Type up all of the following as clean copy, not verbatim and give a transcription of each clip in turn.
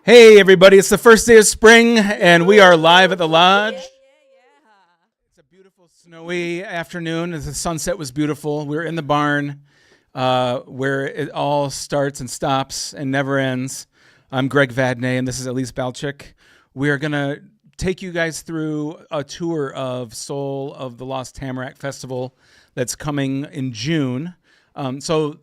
Hey, everybody, it's the first day of spring, and we are live at the lodge. It's a beautiful, snowy afternoon. The sunset was beautiful. We're in the barn where it all starts and stops and never ends. I'm Greg Vadney, and this is Elise Balchik. We are going to take you guys through a tour of Soul of the Lost Tamarack Festival that's coming in June. So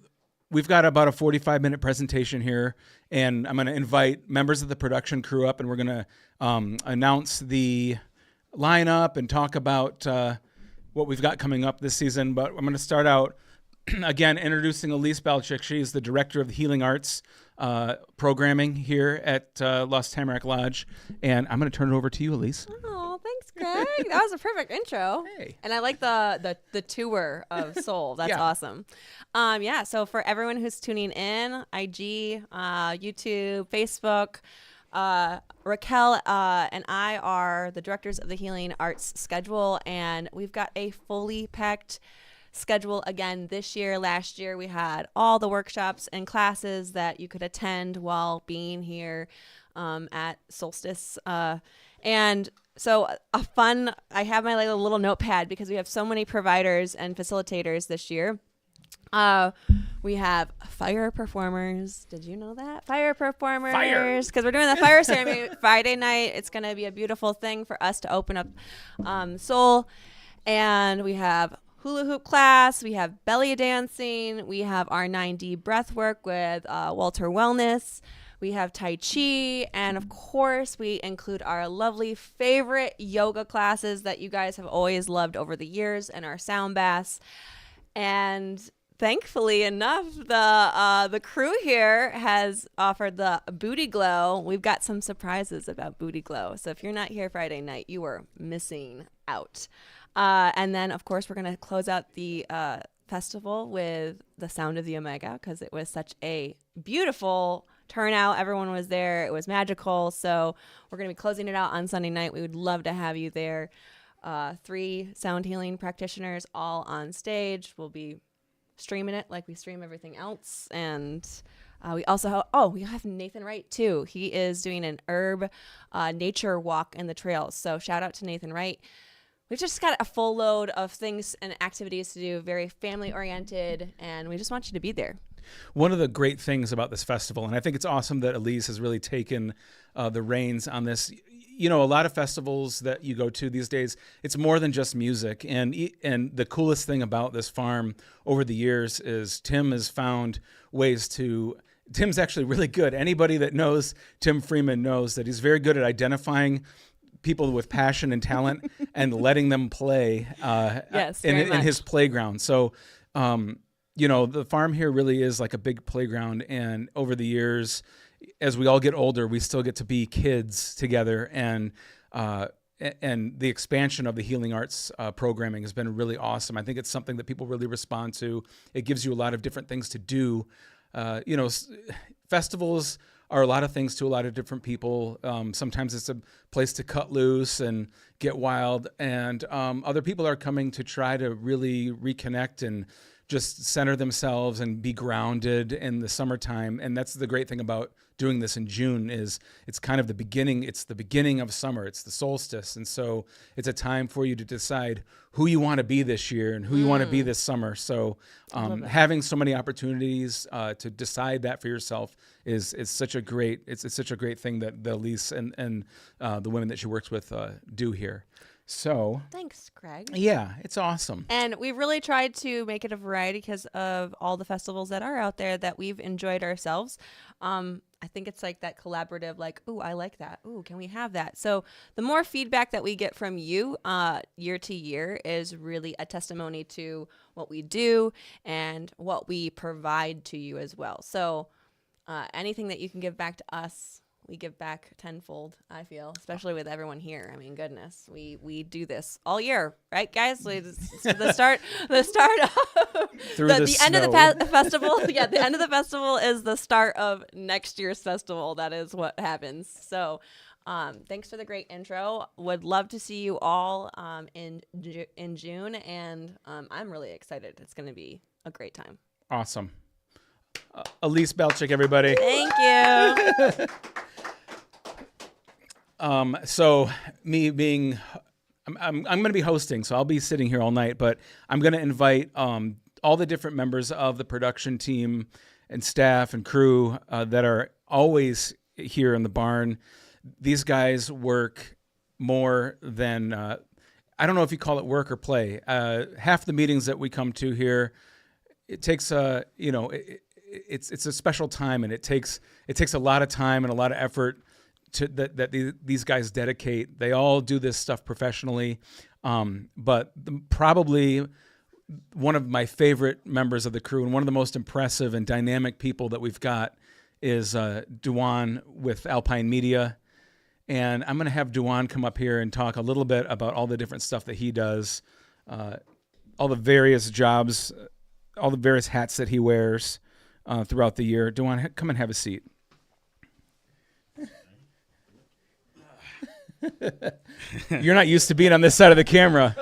we've got about a 45-minute presentation here, and I'm going to invite members of the production crew up, and we're going to announce the lineup and talk about what we've got coming up this season. But I'm going to start out, again, introducing Elise Balchik. She's the director of the Healing Arts programming here at Lost Tamarack Lodge, and I'm going to turn it over to you, Elise. Oh, thanks, Greg. That was a perfect intro. Hey. And I like the tour of Soul. That's Yeah. awesome. So for everyone who's tuning in, IG, YouTube, Facebook, Raquel and I are the directors of the Healing Arts schedule, and we've got a fully packed schedule again this year. Last year we had all the workshops and classes that you could attend while being here at Solstice. And so I have my little notepad because we have so many providers and facilitators this year. We have fire performers. Did you know that? Fire performers. Because we're doing the fire ceremony Friday night. It's going to be a beautiful thing for us to open up Soul. And we have hula hoop class. We have belly dancing. We have our 9D breath work with Walter Wellness. We have Tai Chi, and of course, we include our lovely favorite yoga classes that you guys have always loved over the years, and our sound baths. And thankfully enough, the crew here has offered the Booty Glow. We've got some surprises about Booty Glow, so if you're not here Friday night, you are missing out. And then, of course, we're going to close out the festival with the Sound of the Omega because it was such a beautiful turnout. Everyone was there. It was magical. So we're going to be closing it out on Sunday night. We would love to have you there. 3 sound healing practitioners all on stage. We'll be streaming it like we stream everything else. And we also we have Nathan Wright too. He is doing an herb nature walk in the trails. So shout out to Nathan Wright. We've just got a full load of things and activities to do, very family oriented, and we just want you to be there. One of the great things about this festival, and I think it's awesome that Elise has really taken the reins on this. You know, a lot of festivals that you go to these days, it's more than just music. And the coolest thing about this farm over the years is Tim has found ways to. Tim's actually really good. Anybody that knows Tim Freeman knows that he's very good at identifying people with passion and talent and letting them play in his playground. So, you know, the farm here really is like a big playground. And over the years, as we all get older, we still get to be kids together. And the expansion of the Healing Arts programming has been really awesome. I think it's something that people really respond to. It gives you a lot of different things to do. Festivals are a lot of things to a lot of different people. Sometimes it's a place to cut loose and get wild. And other people are coming to try to really reconnect and just center themselves and be grounded in the summertime. And that's the great thing about doing this in June is it's kind of the beginning. It's the beginning of summer. It's the solstice. And so it's a time for you to decide who you want to be this year and who you want to be this summer. So having so many opportunities to decide that for yourself is such a great, it's such a great thing that Elise and the women that she works with do here. So thanks, Greg. Yeah, it's awesome. And we really tried to make it a variety because of all the festivals that are out there that we've enjoyed ourselves. I think it's like that collaborative, like, ooh, I like that. Ooh, can we have that? So the more feedback that we get from you year to year is really a testimony to what we do and what we provide to you as well. So anything that you can give back to us, we give back tenfold, I feel, especially with everyone here. I mean, goodness, we do this all year, right, guys? The start of the end of the festival. Yeah, the end of the festival is the start of next year's festival. That is what happens. So, thanks for the great intro. Would love to see you all in June, and I'm really excited. It's going to be a great time. Awesome. Elise Balchik, everybody. Thank you. So me being, I'm going to be hosting, so I'll be sitting here all night. But I'm going to invite all the different members of the production team and staff and crew that are always here in the barn. These guys work more than I don't know if you call it work or play. Half the meetings that we come to here, it takes it's a special time, and it takes a lot of time and a lot of effort that these guys dedicate. They all do this stuff professionally, but probably one of my favorite members of the crew and one of the most impressive and dynamic people that we've got is Duan with Alpine Media. And I'm going to have Duan come up here and talk a little bit about all the different stuff that he does, all the various jobs, all the various hats that he wears throughout the year. Duan, come and have a seat. You're not used to being on this side of the camera.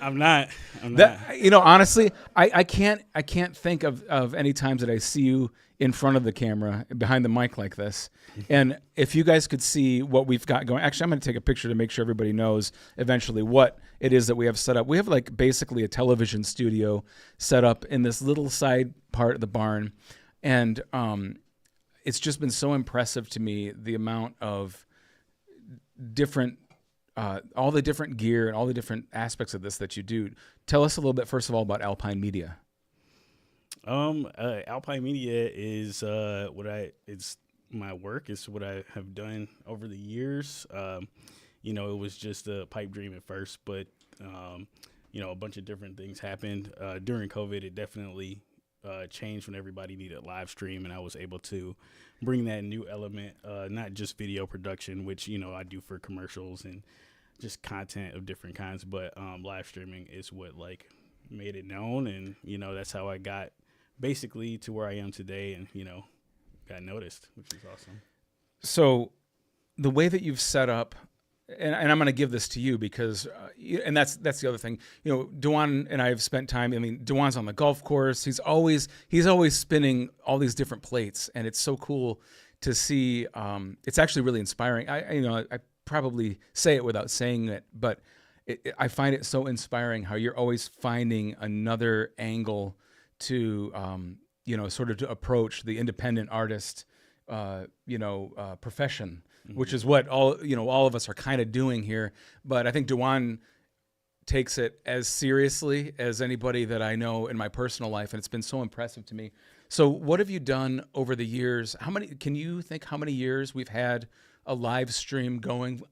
I'm not. Honestly, I can't think of any times that I see you in front of the camera, behind the mic like this. And if you guys could see what we've got going, actually, I'm going to take a picture to make sure everybody knows eventually what it is that we have set up. We have like basically a television studio set up in this little side part of the barn. And it's just been so impressive to me, the amount of different all the different gear and all the different aspects of this that you do. Tell us a little bit, first of all, about Alpine Media. Alpine Media is it's my work. It's what I have done over the years. It was just a pipe dream at first, but a bunch of different things happened during COVID. It definitely changed when everybody needed live stream, and I was able to bring that new element, not just video production, which I do for commercials and just content of different kinds, but live streaming is what made it known, and that's how I got basically to where I am today, and got noticed, which is awesome. So the way that you've set up, and I'm going to give this to you because, and that's the other thing. Duan and I have spent time. I mean, Duan's on the golf course. He's always spinning all these different plates, and it's so cool to see. It's actually really inspiring. I probably say it without saying it, but I find it so inspiring how you're always finding another angle to, sort of to approach the independent artist, profession. Mm-hmm. Which is what all of us are kind of doing here. But I think Duan takes it as seriously as anybody that I know in my personal life, and it's been so impressive to me. So what have you done over the years? Can you think how many years we've had a live stream going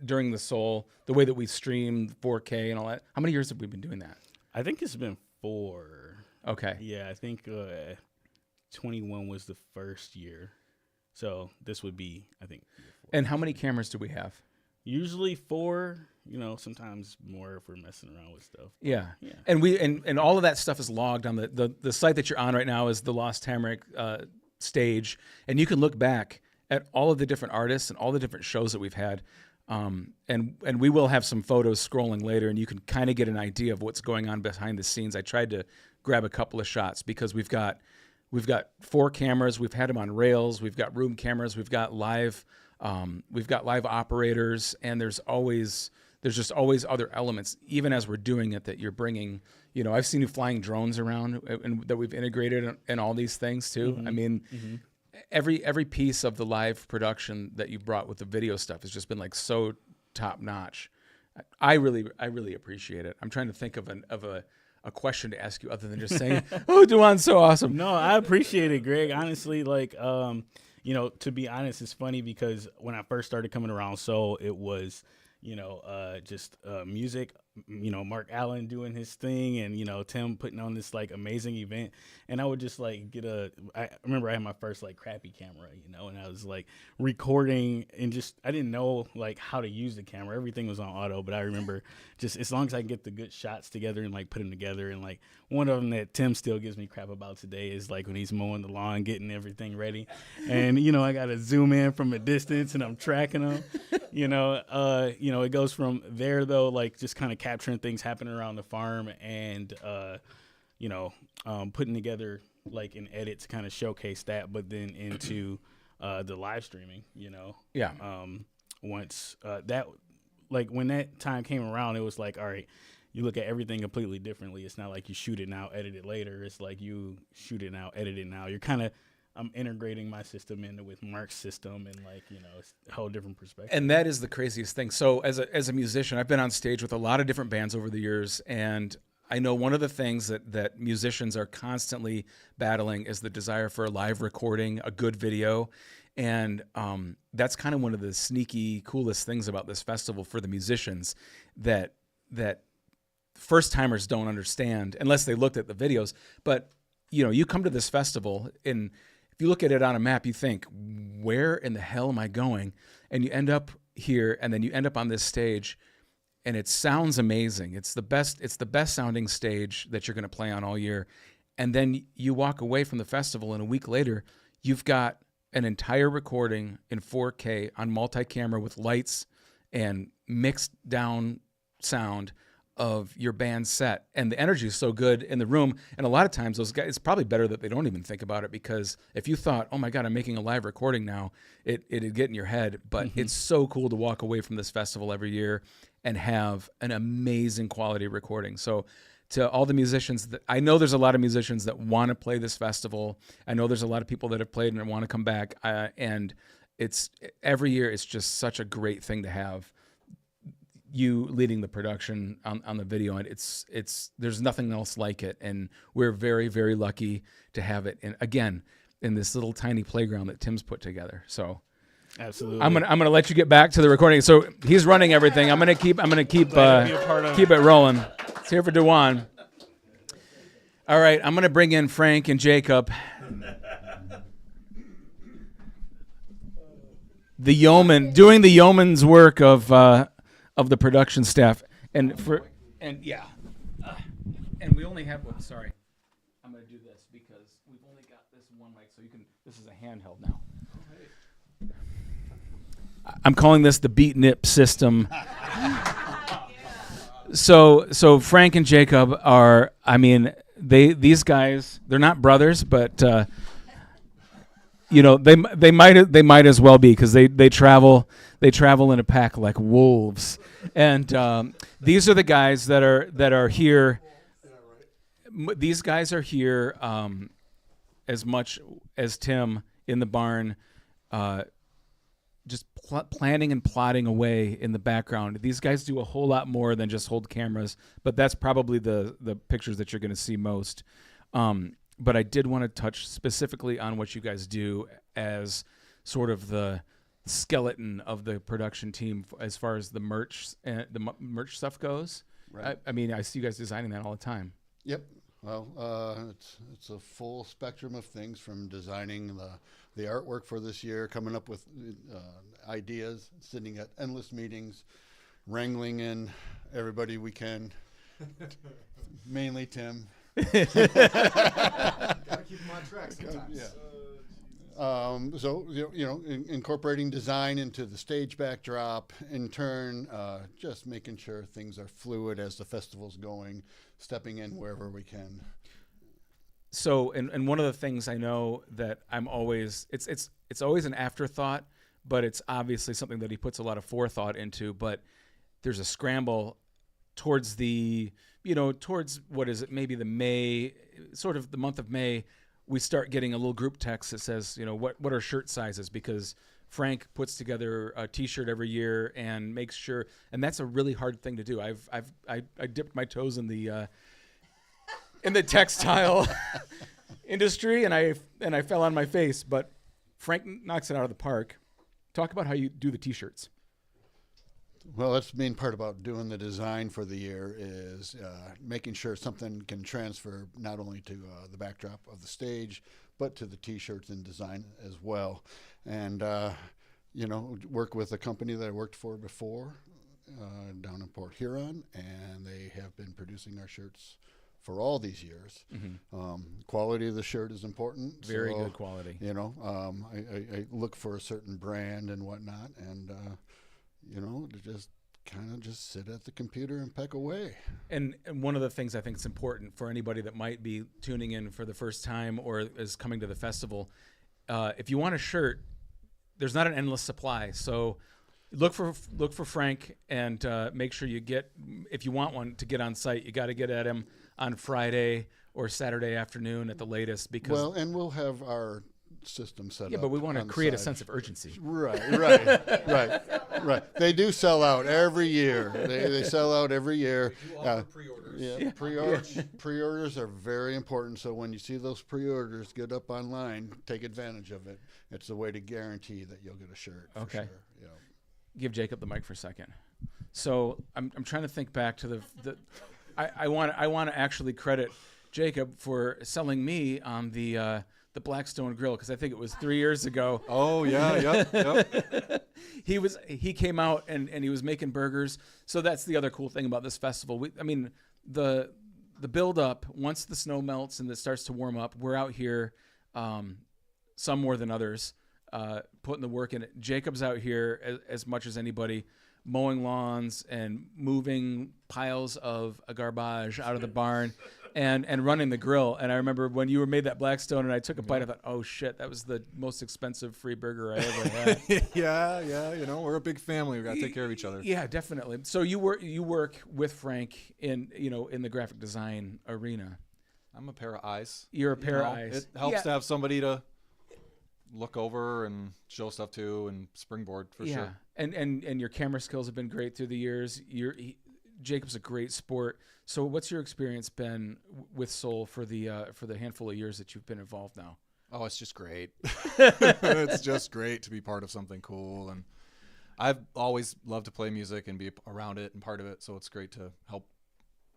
during the Soul, the way that we stream 4K and all that? How many years have we been doing that? I think it's been 4. Okay. Yeah, I think 21 was the first year. So this would be, I think. 4. And how many cameras do we have? Usually 4. Sometimes more if we're messing around with stuff. Yeah. And we and all of that stuff is logged on the site that you're on right now is the Lost Tamarack stage, and you can look back at all of the different artists and all the different shows that we've had. And we will have some photos scrolling later, and you can kind of get an idea of what's going on behind the scenes. I tried to grab a couple of shots because we've got 4 cameras. We've had them on rails. We've got room cameras. We've got live operators, and there's just always other elements, even as we're doing it, that you're bringing. I've seen you flying drones around, and that we've integrated in all these things too. Mm-hmm. I mean, mm-hmm. every piece of the live production that you brought with the video stuff has just been so top notch. I really appreciate it. I'm trying to think of a question to ask you other than just saying, "Oh, Duan's so awesome." No, I appreciate it, Greg. Honestly, to be honest, it's funny because when I first started coming around, so it was, just music, Mark Allen doing his thing, and Tim putting on this amazing event, and I would just I remember I had my first crappy camera, and I was recording, and just I didn't know how to use the camera. Everything was on auto, but I remember just as long as I can get the good shots together and put them together, and one of them that Tim still gives me crap about today is when he's mowing the lawn, getting everything ready, and I got to zoom in from a distance, and I'm tracking them, it goes from there though, just kind of capturing things happening around the farm, and putting together an edit to kind of showcase that, but then into the live streaming. You know, Yeah. Once that, like when that time came around, it was like, all right, you look at everything completely differently. It's not like you shoot it now, edit it later. It's like you shoot it now, edit it now. You're kind of, I'm integrating my system in with Mark's system, and like, you know, it's a whole different perspective. And that is the craziest thing. So as a musician, I've been on stage with a lot of different bands over the years, and I know one of the things that musicians are constantly battling is the desire for a live recording, a good video. And that's kind of one of the sneaky, coolest things about this festival for the musicians that first timers don't understand unless they looked at the videos. But you know, you come to this festival, and if you look at it on a map, you think, where in the hell am I going? And you end up here, and then you end up on this stage, and it sounds amazing. It's the best sounding stage that you're going to play on all year. And then you walk away from the festival, and a week later, you've got an entire recording in 4K on multi-camera with lights and mixed down sound of your band's set, and the energy is so good in the room. And a lot of times those guys, it's probably better that they don't even think about it, because if you thought, oh my God, I'm making a live recording now, it'd get in your head. But it's so cool to walk away from this festival every year and have an amazing quality recording. So to all the musicians, I know there's a lot of musicians that want to play this festival. I know there's a lot of people that have played and want to come back. And it's every year, it's just such a great thing to have you leading the production on the video, and it's there's nothing else like it, and we're very, very lucky to have it in this little tiny playground that Tim's put together. So Absolutely. I'm gonna let you get back to the recording. So he's running everything. I'm gonna keep keep it rolling. It's here for Dewan. All right, I'm gonna bring in Frank and Jacob, the yeoman, doing the yeoman's work of the production staff, and we only have. Oh, sorry, I'm gonna do this because we've only got this one mic, so you can. This is a handheld now. I'm calling this the Beat Nip system. So Frank and Jacob are. I mean, these guys. They're not brothers, but you know, they might as well be, because they travel in a pack like wolves. And these are the guys that are here. These guys are here as much as Tim in the barn, just planning and plotting away in the background. These guys do a whole lot more than just hold cameras, but that's probably the pictures that you're going to see most. But I did want to touch specifically on what you guys do as sort of the skeleton of the production team as far as the merch stuff goes. Right. I mean, I see you guys designing that all the time. Yep. Well, it's a full spectrum of things, from designing the artwork for this year, coming up with ideas, sitting at endless meetings, wrangling in everybody we can, mainly Tim. Gotta keep them on track sometimes. Yeah. So incorporating design into the stage backdrop, in turn, just making sure things are fluid as the festival's going, stepping in wherever we can. So, and one of the things I know that I'm always, it's always an afterthought, but it's obviously something that he puts a lot of forethought into. But there's a scramble towards towards what is it, maybe the month of May, we start getting a little group text that says, what are shirt sizes? Because Frank puts together a T-shirt every year and makes sure, and that's a really hard thing to do. I dipped my toes in the textile industry, and I fell on my face. But Frank knocks it out of the park. Talk about how you do the T-shirts. Well, that's the main part about doing the design for the year, is making sure something can transfer not only to the backdrop of the stage, but to the T-shirts and design as well. And, work with a company that I worked for before down in Port Huron, and they have been producing our shirts for all these years. Mm-hmm. Quality of the shirt is important. Very good quality. I look for a certain brand and whatnot, and to just sit at the computer and peck away. And one of the things I think is important for anybody that might be tuning in for the first time or is coming to the festival, if you want a shirt, there's not an endless supply. So look for Frank and make sure you get, if you want one to get on site, you got to get at him on Friday or Saturday afternoon at the latest, because Well, and we'll have our system set up. but we want to on the create a side. sense of urgency. Right. They do sell out every year. They sell out every year. Pre-orders. Yeah, pre-orders are very important. So when you see those pre-orders, get up online, take advantage of it. It's a way to guarantee that you'll get a shirt. For Okay. Sure. Yeah. Give Jacob the mic for a second. So I'm trying to think back to the I want to actually credit Jacob for selling me on the Blackstone Grill, because I think it was 3 years ago. Oh yeah, yep. He came out and he was making burgers. So that's the other cool thing about this festival. The build up, once the snow melts and it starts to warm up, we're out here, some more than others, putting the work in it. Jacob's out here as much as anybody, mowing lawns and moving piles of garbage out of the barn and running the grill. And I remember when you made that Blackstone and I took a bite, I thought, oh shit, that was the most expensive free burger I ever had. yeah. You know, we're a big family. We gotta take care of each other. Yeah, definitely. So you work with Frank in the graphic design arena. I'm a pair of eyes. You're a You pair of know, eyes. It helps Yeah. to have somebody to look over and show stuff to and springboard for Yeah. sure. And your camera skills have been great through the years. Jacob's a great sport. So what's your experience been with Soul for the handful of years that you've been involved now? Oh, it's just great. It's just great to be part of something cool, and I've always loved to play music and be around it and part of it. So it's great to help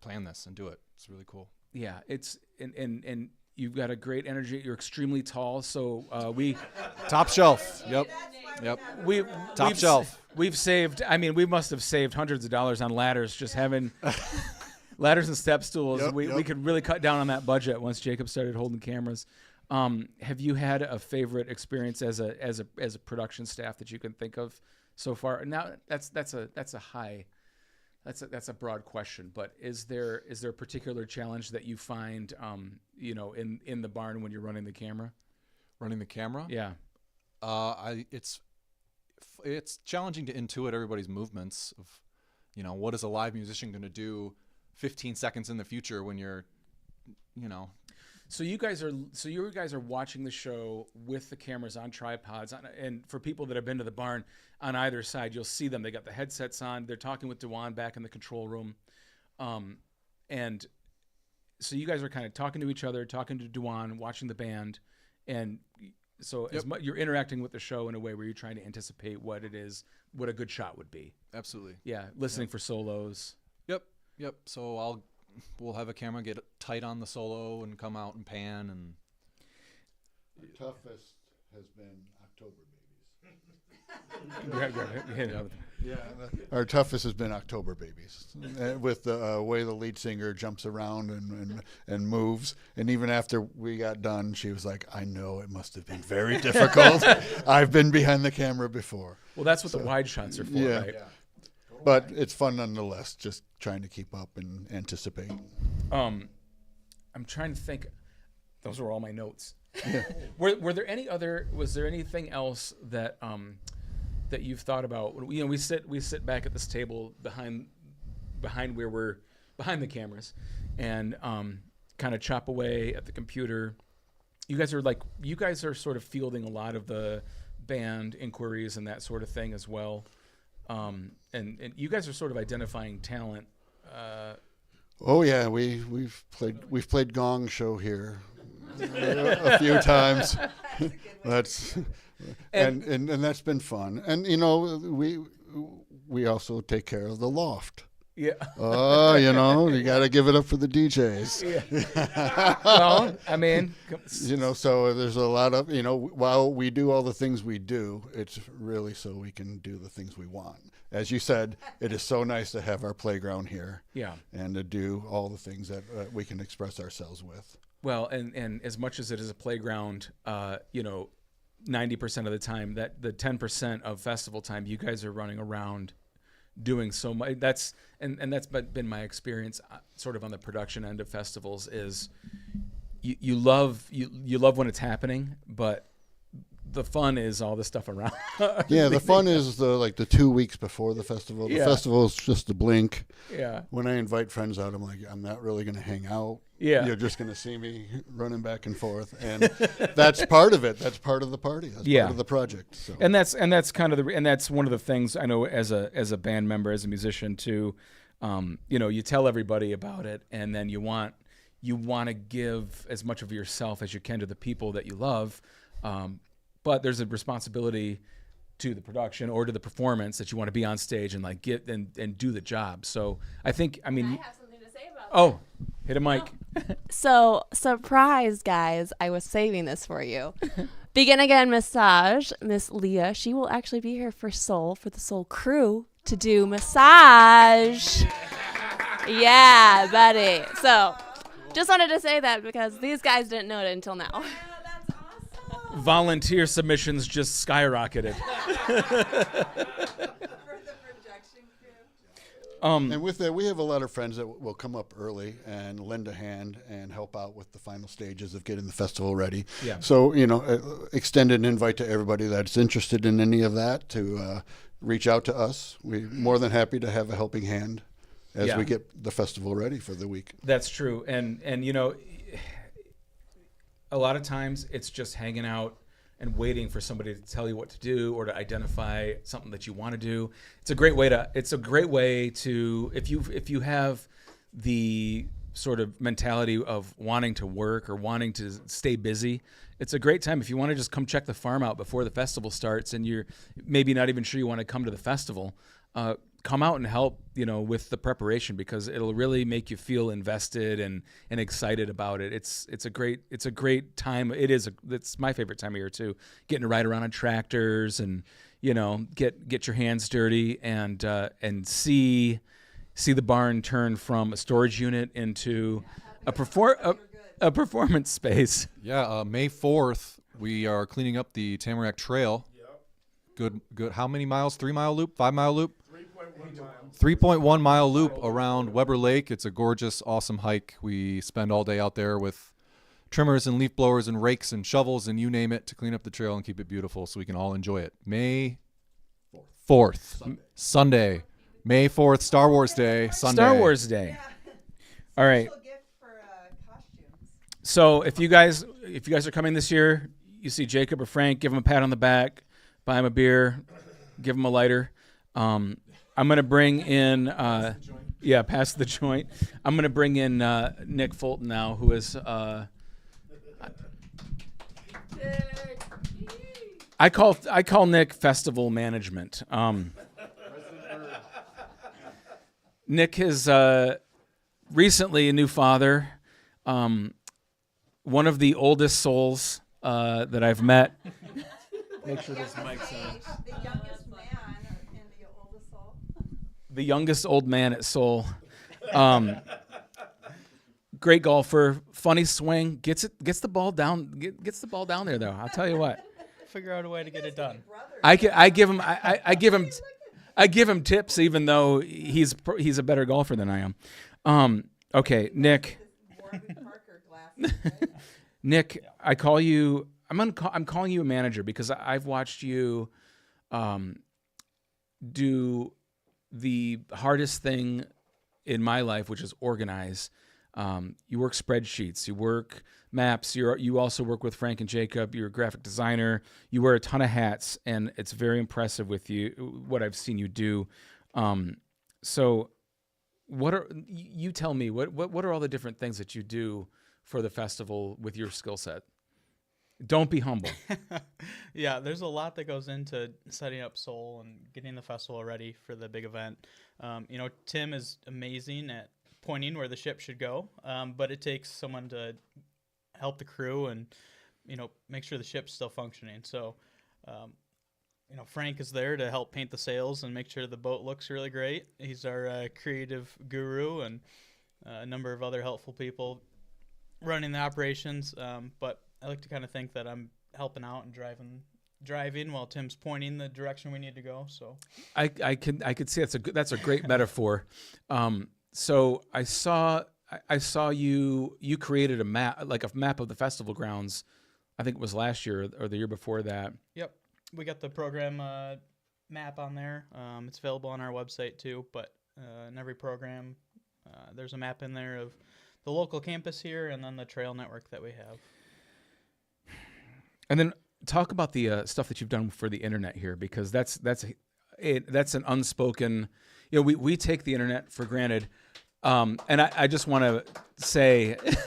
plan this and do it. It's really cool. Yeah, it's and you've got a great energy. You're extremely tall, so Top shelf. Yep. Top shelf. We've saved. I mean, we must have saved hundreds of dollars on ladders just having ladders and step stools. Yep, We could really cut down on that budget once Jacob started holding cameras. Have you had a favorite experience as a production staff that you can think of so far? Now that's a broad question, but is there a particular challenge that you find in the barn when you're running the camera? Running the camera. Yeah. It's challenging to intuit everybody's movements of, what is a live musician going to do 15 seconds in the future when you're, So you guys are watching the show with the cameras on tripods, and for people that have been to the barn, on either side, you'll see them. They got the headsets on. They're talking with Dewan back in the control room, and so you guys are kind of talking to each other, talking to Dewan, watching the band, and so you're interacting with the show in a way where you're trying to anticipate what a good shot would be. Absolutely. Yeah, listening for solos. Yep. So we'll have a camera get tight on the solo and come out and pan and. The toughest has been October Yeah. Yeah, our toughest has been October Babies, with the way the lead singer jumps around and moves. And even after we got done, she was like, "I know it must have been very difficult. I've been behind the camera before." Well, that's what the wide shots are for, Yeah. right? But it's fun nonetheless, just trying to keep up and anticipate. I'm trying to think. Those were all my notes. Was there anything else that that you've thought about? We sit back at this table behind where we're behind the cameras, and kind of chop away at the computer. You guys are sort of fielding a lot of the band inquiries and that sort of thing as well. And you guys are sort of identifying talent. Oh yeah, we've played Gong Show here a few times. And that's been fun. And we also take care of the loft. Yeah. You got to give it up for the DJs. Well, I mean, So there's a lot of, while we do all the things we do, it's really so we can do the things we want. As you said, it is so nice to have our playground here. Yeah. And to do all the things that we can express ourselves with. Well, and as much as it is a playground, 90% of the time, that the 10% of festival time, you guys are running around doing so much. That's been my experience, sort of on the production end of festivals. Is you love when it's happening, but the fun is all the stuff around. Yeah, the fun is the 2 weeks before the festival. The Yeah. festival is just a blink. Yeah. When I invite friends out, I'm like, I'm not really going to hang out. Yeah. You're just going to see me running back and forth, and that's part of it. That's part of the party. That's Yeah. part of the project. So And that's kind of that's one of the things I know as a band member, as a musician too. You tell everybody about it, and then you want to give as much of yourself as you can to the people that you love. But there's a responsibility to the production or to the performance that you want to be on stage and like get and do the job. So I think, I mean, have something to say about oh, hit a mic. So, surprise, guys. I was saving this for you. Begin Again Massage, Miss Leah, she will actually be here for the Soul crew to do massage. Yeah, buddy. So, just wanted to say that because these guys didn't know it until now. Volunteer submissions just skyrocketed. And with that, we have a lot of friends that will come up early and lend a hand and help out with the final stages of getting the festival ready. Yeah. So, extend an invite to everybody that's interested in any of that to reach out to us. We're more than happy to have a helping hand as Yeah. we get the festival ready for the week. That's true. And a lot of times it's just hanging out and waiting for somebody to tell you what to do or to identify something that you want to do. It's a great way to if you have the sort of mentality of wanting to work or wanting to stay busy, it's a great time if you want to just come check the farm out before the festival starts and you're maybe not even sure you want to come to the festival. Come out and help, with the preparation because it'll really make you feel invested and excited about it. It's a great time. It's my favorite time of year too. Getting to ride around on tractors and get your hands dirty and see the barn turn from a storage unit into a performance space. Yeah, May 4th, we are cleaning up the Tamarack Trail. Good. How many miles? 3 mile loop? 5 mile loop? 3.1 mile loop around Weber Lake. It's a gorgeous, awesome hike. We spend all day out there with trimmers and leaf blowers and rakes and shovels and you name it to clean up the trail and keep it beautiful so we can all enjoy it. May 4th, Sunday. May 4th, Star Wars Day, Sunday. Star Wars Day. All right. So if you guys are coming this year, you see Jacob or Frank, give them a pat on the back, buy them a beer, give them a lighter. I'm going to bring in, pass the joint. I'm going to bring in Nick Fulton now, who is, I call Nick Festival Management. Nick is recently a new father, one of the oldest souls that I've met. Make sure this mic's on. The youngest man and the oldest soul. The youngest old man at Soul. Great golfer, funny swing, gets the ball down there though. I'll tell you what. Figure out a way to get it done. I give him tips even though he's a better golfer than I am. Okay, Nick. Warren Parker glasses, right? Nick, I call you. I'm calling you a manager because I've watched you do the hardest thing in my life, which is organize. You work spreadsheets, you work maps. You also work with Frank and Jacob. You're a graphic designer. You wear a ton of hats, and it's very impressive with you what I've seen you do. So, you tell me what are all the different things that you do for the festival with your skill set? Don't be humble. Yeah, there's a lot that goes into setting up Soul and getting the festival ready for the big event. Tim is amazing at pointing where the ship should go, but it takes someone to help the crew and make sure the ship's still functioning. So, Frank is there to help paint the sails and make sure the boat looks really great. He's our creative guru and a number of other helpful people running the operations. But I like to kind of think that I'm helping out and driving while Tim's pointing the direction we need to go. So I could see that's a great metaphor. So I saw you created a map of the festival grounds I think it was last year or the year before that. Yep, we got the program map on there. It's available on our website too. But in every program, there's a map in there of the local campus here, and then the trail network that we have. And then talk about the stuff that you've done for the internet here, because that's an unspoken. You know, we take the internet for granted, and I just want to say. Listen,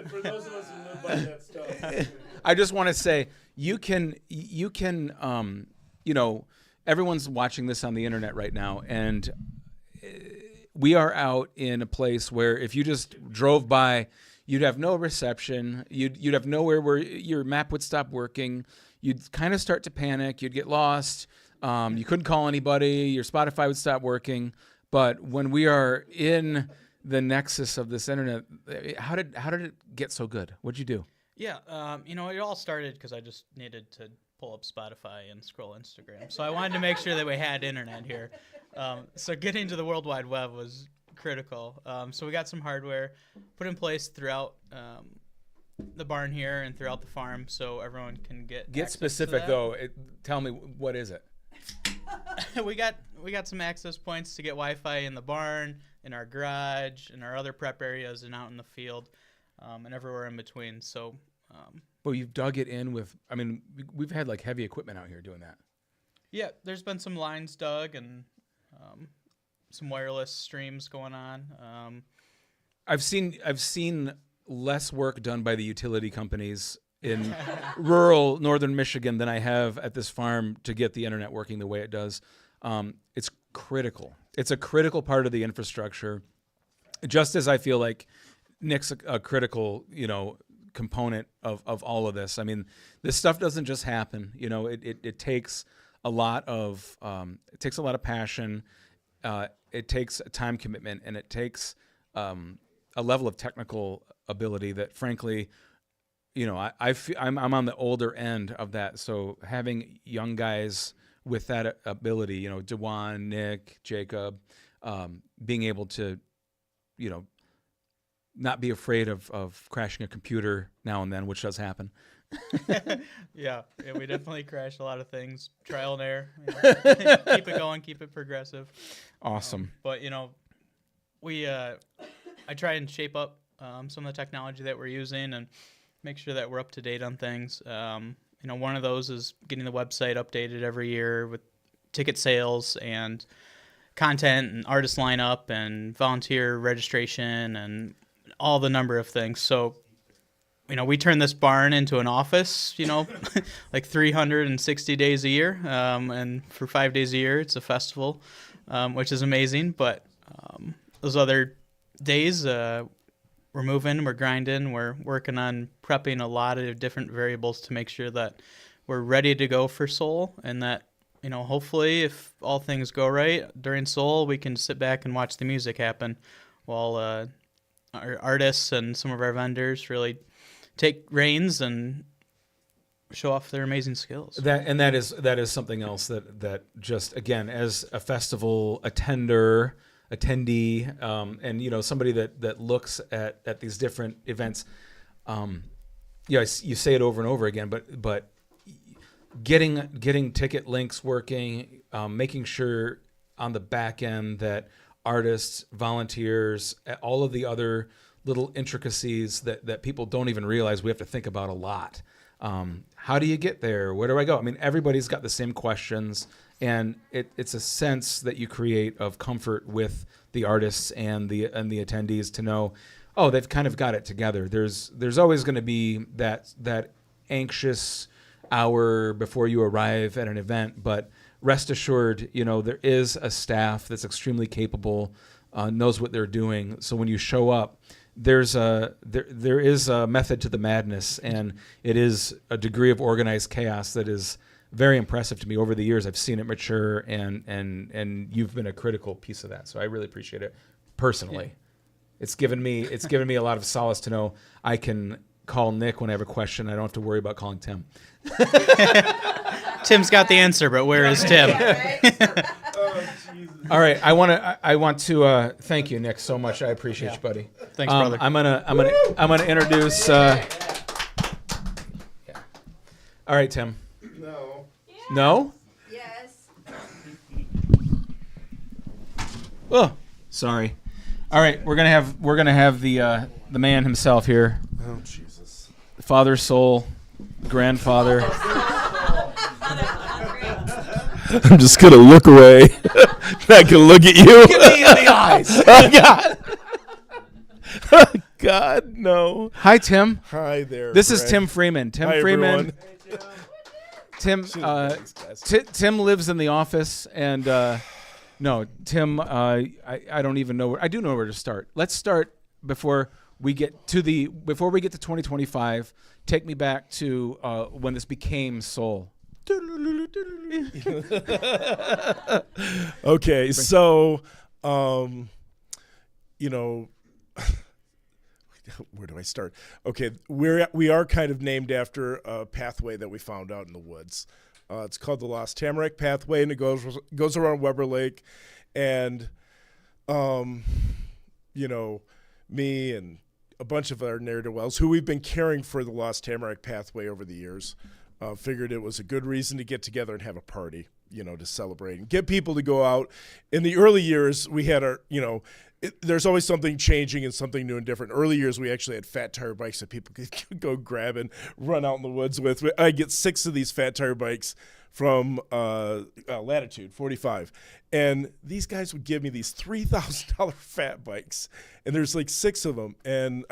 for those of us who live by that stuff. I just want to say you can everyone's watching this on the internet right now, and we are out in a place where if you just drove by, you'd have no reception. You'd have nowhere where your map would stop working. You'd kind of start to panic. You'd get lost. You couldn't call anybody. Your Spotify would stop working. But when we are in the nexus of this internet, how did it get so good? What'd you do? Yeah, it all started because I just needed to pull up Spotify and scroll Instagram. So I wanted to make sure that we had internet here. So getting to the World Wide Web was critical. So we got some hardware put in place throughout the barn here and throughout the farm, so everyone can get access specific to that. though. Tell me, what is it? we got some access points to get Wi-Fi in the barn, in our garage, in our other prep areas, and out in the field, and everywhere in between. So, Well, you've dug it in with. I mean, we've had like heavy equipment out here doing that. yeah, there's been some lines dug and some wireless streams going on. I've seen less work done by the utility companies in rural northern Michigan than I have at this farm to get the internet working the way it does. It's critical. It's a critical part of the infrastructure. Just as I feel like Nick's a critical, component of all of this. I mean, this stuff doesn't just happen. It takes a lot of passion. It takes a time commitment, and it takes a level of technical ability that, frankly, I'm on the older end of that. So having young guys with that ability, DeJuan, Nick, Jacob, being able to, not be afraid of crashing a computer now and then, which does happen. Yeah, we definitely crash a lot of things. Trial and error. Keep it going, keep it progressive. Awesome. But I try and shape up some of the technology that we're using and make sure that we're up to date on things. One of those is getting the website updated every year with ticket sales and content and artist lineup and volunteer registration and all the number of things. So, we turn this barn into an office, like 360 days a year. And for 5 days a year, it's a festival, which is amazing. But those other days, we're moving, we're grinding, we're working on prepping a lot of different variables to make sure that we're ready to go for Soul, and that, hopefully if all things go right during Soul, we can sit back and watch the music happen while our artists and some of our vendors really take reins and show off their amazing skills. That is something else that just, again, as a festival attendee, and somebody that looks at these different events, you say it over and over again, but getting ticket links working, making sure on the back end that artists, volunteers, all of the other little intricacies that people don't even realize we have to think about a lot. How do you get there? Where do I go? I mean, everybody's got the same questions, and it's a sense that you create of comfort with the artists and the attendees to know, oh, they've kind of got it together. There's always going to be that anxious hour before you arrive at an event, but rest assured, there is a staff that's extremely capable, knows what they're doing. So when you show up, there is a method to the madness, and it is a degree of organized chaos that is very impressive to me. Over the years, I've seen it mature, and you've been a critical piece of that. So I really appreciate it personally. Yeah. It's given me a lot of solace to know I can call Nick when I have a question. I don't have to worry about calling Tim. Tim's got the answer, but where is Tim? All right, I want to thank you, Nick, so much. I appreciate you, buddy. Thanks, brother. I'm gonna introduce. Yeah. All right, Tim. No. No? Yes. Oh, sorry. All right, we're gonna have the man himself here, Oh, Jesus. father, soul, grandfather. I'm just going to look away. Not going to look at you. Look at me in the eyes. Oh, God. Oh, God, no. Hi, Tim. Hi there. This is Greg. Tim Freeman. Tim Hi, Freeman. everyone. Tim. Thanks, guys. Tim lives in the office, and no, Tim. I don't even know where. I do know where to start. Let's start before we get to 2025. Take me back to when this became Soul. Okay, so, where do I start? Okay, we are kind of named after a pathway that we found out in the woods. It's called the Lost Tamarack Pathway, and it goes around Weber Lake, and me and a bunch of our ne'er-do-wells who we've been caring for the Lost Tamarack Pathway over the years. Figured it was a good reason to get together and have a party, to celebrate and get people to go out. In the early years, we had there's always something changing and something new and different. Early years, we actually had fat tire bikes that people could go grab and run out in the woods with. I get 6 of these fat tire bikes from Latitude 45. And these guys would give me these $3,000 fat bikes. And there's like 6 of them. And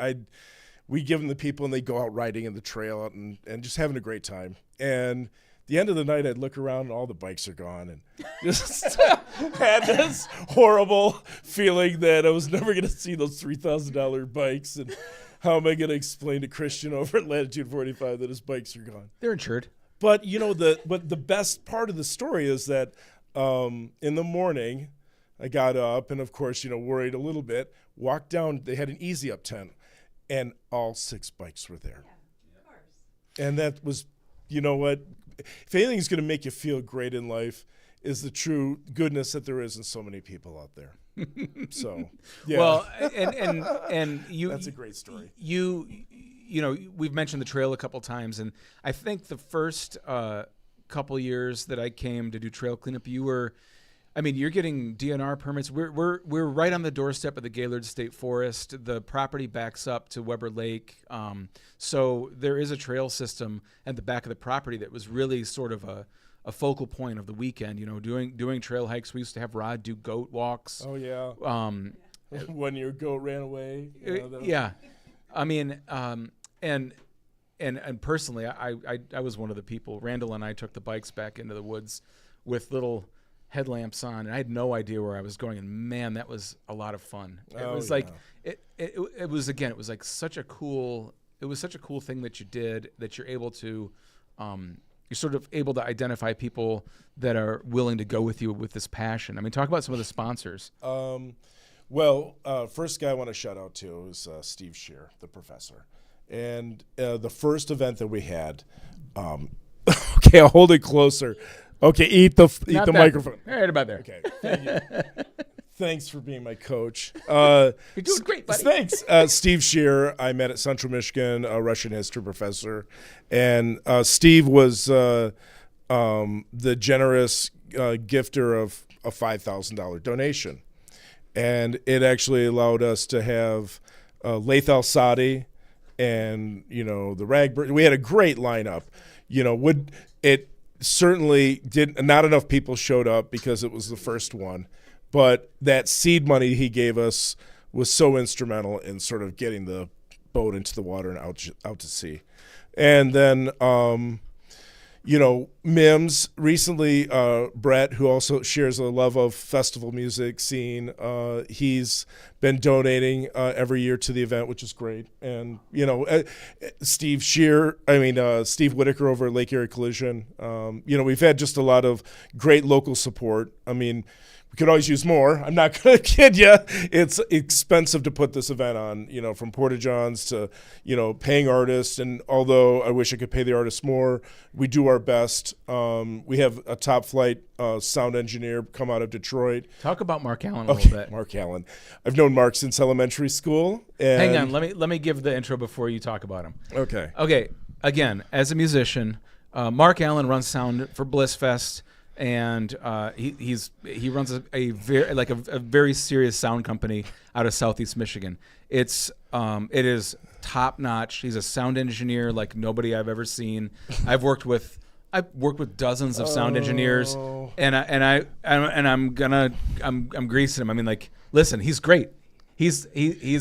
we give them to people, and they go out riding in the trail and just having a great time. And the end of the night, I'd look around, and all the bikes are gone, and just had this horrible feeling that I was never going to see those $3,000 bikes. And how am I going to explain to Christian over at Latitude 45 that his bikes are gone? They're insured. But the best part of the story is that in the morning, I got up and, of course, worried a little bit. Walked down. They had an Easy Up tent. And all 6 bikes were there. Yeah, of course. And that was, what? If anything's going to make you feel great in life, is the true goodness that there is in so many people out there. So, yeah. Well, and you. That's a great story. We've mentioned the trail a couple times, and I think the first couple years that I came to do trail cleanup, you're getting DNR permits. We're right on the doorstep of the Gaylord State Forest. The property backs up to Weber Lake, so there is a trail system at the back of the property that was really sort of a focal point of the weekend. Doing trail hikes. We used to have Rod do goat walks. Oh yeah. When your goat ran away. Yeah, and personally, I was one of the people. Randall and I took the bikes back into the woods with little headlamps on, and I had no idea where I was going, and man, that was a lot of fun. It was like it was like such a cool thing that you did, that you're able to you're sort of able to identify people that are willing to go with you with this passion. Talk about some of the sponsors. First guy I want to shout out to is Steve Shear, the professor. And the first event that we had, okay, I'll hold it closer. Okay, eat the microphone. Right about there. Okay, thank you. Thanks for being my coach. You're doing great, buddy. Thanks. Steve Shear, I met at Central Michigan, a Russian history professor. And Steve was the generous gifter of a $5,000 donation. And it actually allowed us to have Laith Al-Sadi and, the Ragbird. We had a great lineup. It certainly not enough people showed up because it was the first one. But that seed money he gave us was so instrumental in sort of getting the boat into the water and out to sea. And then, Mims, recently, Brett, who also shares a love of festival music scene, he's been donating every year to the event, which is great. And Steve Whitaker over at Lake Erie Collision. We've had just a lot of great local support. I mean, we could always use more. I'm not going to kid you. It's expensive to put this event on, from Porta-Johns to, paying artists. And although I wish I could pay the artists more, we do our best. We have a top flight sound engineer come out of Detroit. Talk about Mark Allen a little bit. Mark Allen. I've known Mark since elementary school. And Hang on. Let me give the intro before you talk about him. Okay. Okay. Again, as a musician, Mark Allen runs sound for Blissfest. And he runs a very serious sound company out of Southeast Michigan. It is top notch. He's a sound engineer like nobody I've ever seen. I've worked with dozens of sound engineers, and I'm greasing him. I mean, like, listen, he's great. He's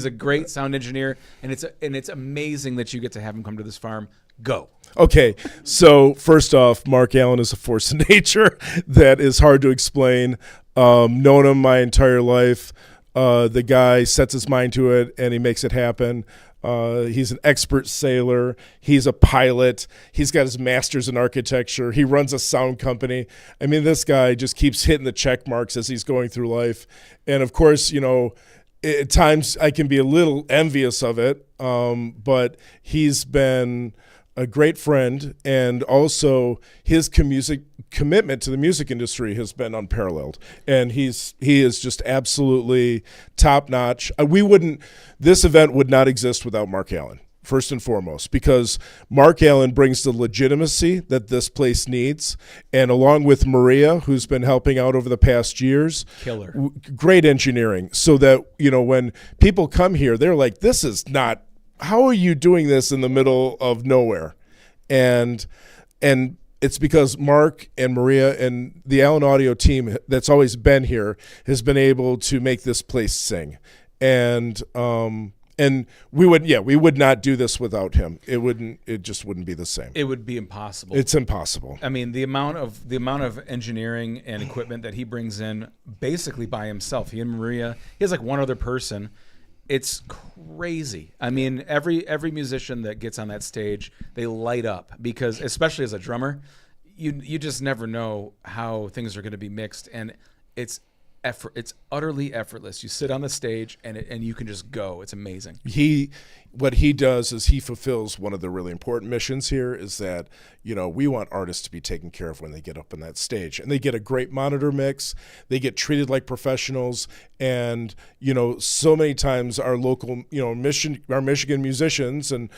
a great sound engineer, and it's amazing that you get to have him come to this farm. Go. Okay, so first off, Mark Allen is a force of nature that is hard to explain. Known him my entire life. The guy sets his mind to it, and he makes it happen. He's an expert sailor. He's a pilot. He's got his master's in architecture. He runs a sound company. I mean, this guy just keeps hitting the check marks as he's going through life. And, of course, at times I can be a little envious of it, but he's been a great friend, and also his commitment to the music industry has been unparalleled. And he is just absolutely top notch. This event would not exist without Mark Allen, first and foremost, because Mark Allen brings the legitimacy that this place needs, and along with Maria, who's been helping out over the past years, Killer. Great engineering, so that when people come here, they're like, this is not. How are you doing this in the middle of nowhere? And it's because Mark and Maria and the Allen Audio team that's always been here has been able to make this place sing. And we would not do this without him. It just wouldn't be the same. It would be impossible. It's impossible. I mean, the amount of engineering and equipment that he brings in basically by himself. He and Maria, he has like one other person. It's crazy. I mean, every musician that gets on that stage, they light up, because especially as a drummer, you just never know how things are going to be mixed, and it's utterly effortless. You sit on the stage and you can just go. It's amazing. What he does is he fulfills one of the really important missions here, is that, we want artists to be taken care of when they get up on that stage, and they get a great monitor mix. They get treated like professionals. And, so many times our local, our Michigan musicians and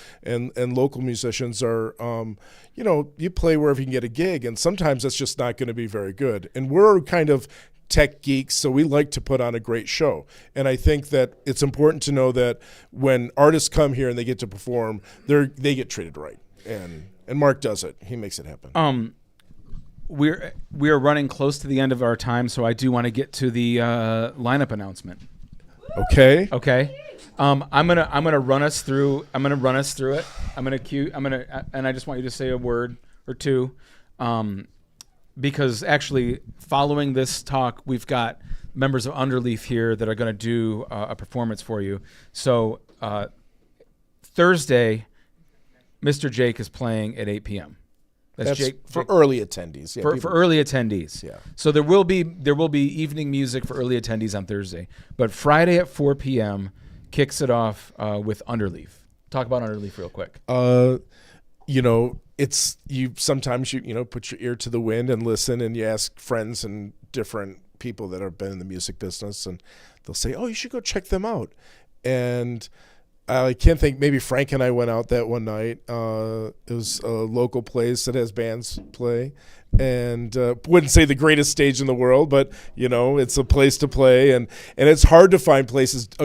local musicians are, you play wherever you can get a gig, and sometimes that's just not going to be very good. And we're kind of tech geeks, so we like to put on a great show. And I think that it's important to know that when artists come here and they get to perform, they get treated right. And Mark does it. He makes it happen. We are running close to the end of our time, so I do want to get to the lineup announcement. Okay. I'm gonna run us through. I'm gonna run us through it. And I just want you to say a word or two. Because actually, following this talk, we've got members of Underleaf here that are going to do a performance for you. So Thursday, Mr. Jake is playing at 8 p.m. That's Jake for early attendees. Yeah, for early attendees. Yeah. So there will be evening music for early attendees on Thursday, but Friday at 4 p.m. kicks it off with Underleaf. Talk about Underleaf real quick. It's sometimes you put your ear to the wind and listen, and you ask friends and different people that have been in the music business, and they'll say, oh, you should go check them out. And I can't think, maybe Frank and I went out that one night. It was a local place that has bands play, and wouldn't say the greatest stage in the world, but it's a place to play, and it's hard to find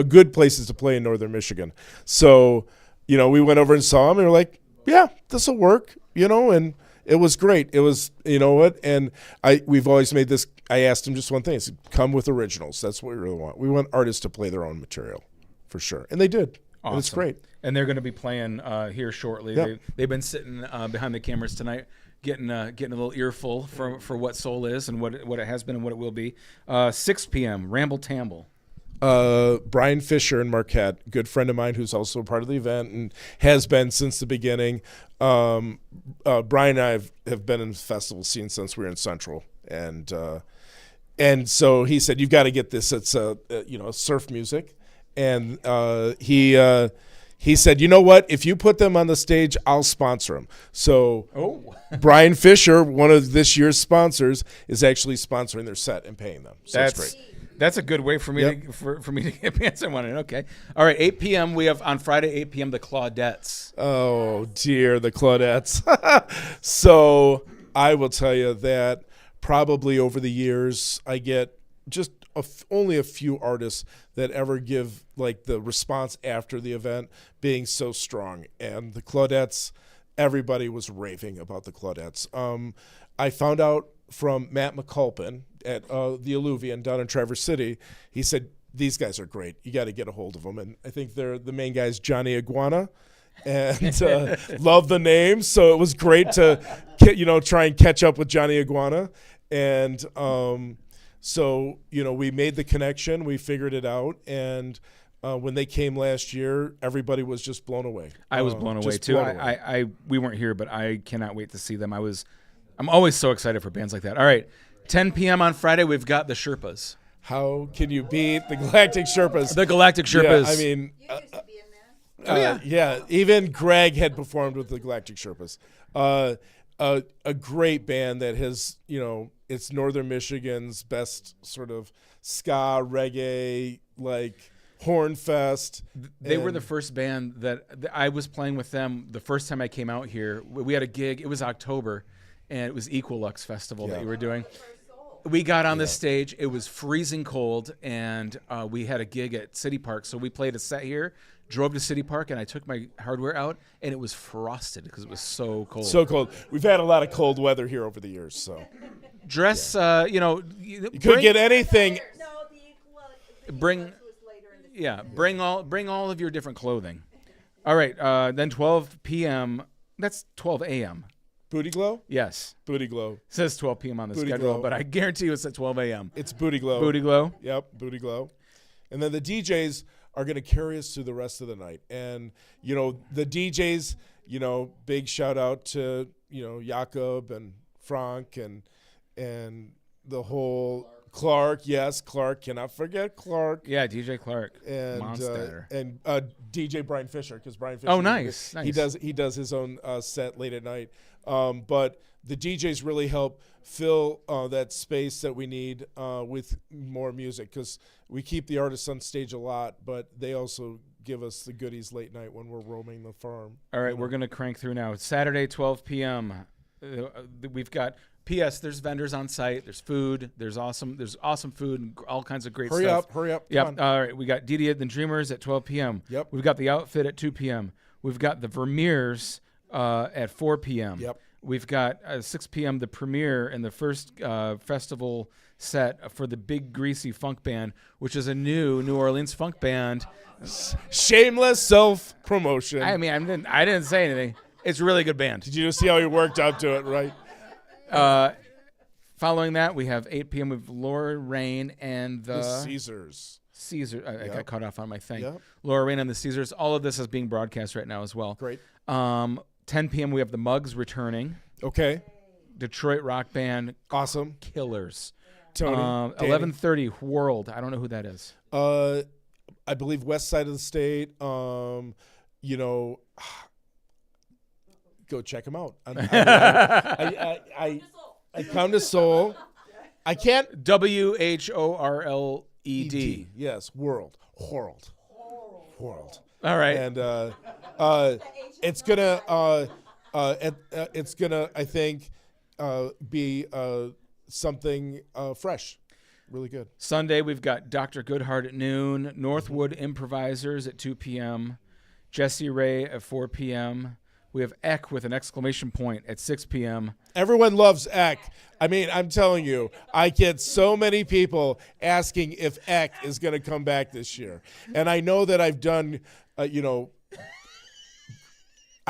good places to play in Northern Michigan. So we went over and saw them, and we're like, yeah, this will work, and it was great. It was, and we've always made this, I asked him just one thing. I said, come with originals. That's what we really want. We want artists to play their own material, for sure. And they did. Awesome. And it's great. And they're going to be playing here shortly. Yep. They've been sitting behind the cameras tonight, getting a little earful for what Soul is and what it has been and what it will be. 6 p.m., Ramble Tamble. Brian Fisher in Marquette, good friend of mine who's also part of the event and has been since the beginning. Brian and I have been in the festival scene since we were in Central, and so he said, "You've got to get this. It's surf music," and he said, "You know what? If you put them on the stage, I'll sponsor them." So Brian Fisher, one of this year's sponsors, is actually sponsoring their set and paying them. So it's great. That's a good way for me Yep. for me to get bands I wanted. Okay. All right, 8 p.m. We have on Friday, 8 p.m. the Claudettes. Oh, dear, the Claudettes. So I will tell you that probably over the years, I get just only a few artists that ever give like the response after the event being so strong. And the Claudettes, everybody was raving about the Claudettes. I found out from Matt McCulpin at the Alluvian down in Traverse City. He said, these guys are great. You got to get a hold of them. And I think they're the main guy's Johnny Iguana. And love the name. So it was great to try and catch up with Johnny Iguana. And so, we made the connection. We figured it out. And when they came last year, everybody was just blown away. I was blown away just too. blown away. We weren't here, but I cannot wait to see them. I'm always so excited for bands like that. All right, 10 p.m. on Friday, we've got the Sherpas. How can you beat the Galactic Sherpas? The Galactic Sherpas. Yeah, I mean, You used to be in that. yeah, even Greg had performed with the Galactic Sherpas. A great band that has, it's Northern Michigan's best sort of ska, reggae, like Hornfest. They were the first band that I was playing with them the first time I came out here. We had a gig. It was October, and it was Equilux Festival that you were doing. We got on the stage. It was freezing cold, and we had a gig at City Park. So we played a set here, drove to City Park, and I took my hardware out, and it was frosted because it was so cold. So cold. We've had a lot of cold weather here over the years, so Dress, you could get anything. No, the Bring- was later in the Yeah, bring all of your different clothing. All right, then 12 p.m. That's 12 a.m. Booty Glow? Yes, Booty Glow. it says 12 p.m. on the Booty schedule, Glow. but I guarantee you it's at 12 a.m. It's Booty Glow. Booty Glow. Yep, Booty Glow. And then the DJs are going to carry us through the rest of the night. And, the DJs, big shout out to, Jakob and Frank and the whole Clark. Yes, Clark. Cannot forget Clark. Yeah, DJ Clark. And Monster. and DJ Brian Fisher, because Brian Fisher. Oh, nice, He nice. does his own set late at night. But the DJs really help fill that space that we need with more music, because we keep the artists on stage a lot, but they also give us the goodies late night when we're roaming the farm. All right, we're going to crank through now. Saturday, 12 p.m. We've got P.S. There's vendors on site. There's food. There's awesome food and all kinds of great Hurry stuff. up. Yep. Come on. All right. We got Didi and the Dreamers at 12 p.m. Yep. We've got the Outfit at 2 p.m. We've got the Vermeers at 4 p.m. Yep. We've got 6 p.m. the premiere and the first festival set for the Big Greasy Funk Band, which is a new New Orleans funk band. Shameless self-promotion. I mean, I didn't say anything. It's a really good band. Did you see how he worked up to it, right? Following that, we have 8 p.m. with Laura Rain and The Caesars. Caesar. I got cut off on my thing. Yep. Laura Rain and the Caesars. All of this is being broadcast right now as well. Great. 10 p.m. we have the Mugs returning. Okay. Detroit rock band Awesome. Killers. Tony. Danny. 11:30 World. I don't know who that is. I believe West Side of the State. Go check them out. I come to Seoul. I can't. WHORLED. Yes, World. All All right. And it's gonna I think be something fresh, really good. Sunday, we've got Dr. Goodhart at noon, Northwood Improvisers at 2 p.m., Jesse Ray at 4 p.m. We have Eck with an exclamation point at 6 p.m. Everyone loves Eck. I mean, I'm telling you, I get so many people asking if Eck is going to come back this year. And I know that I've done, I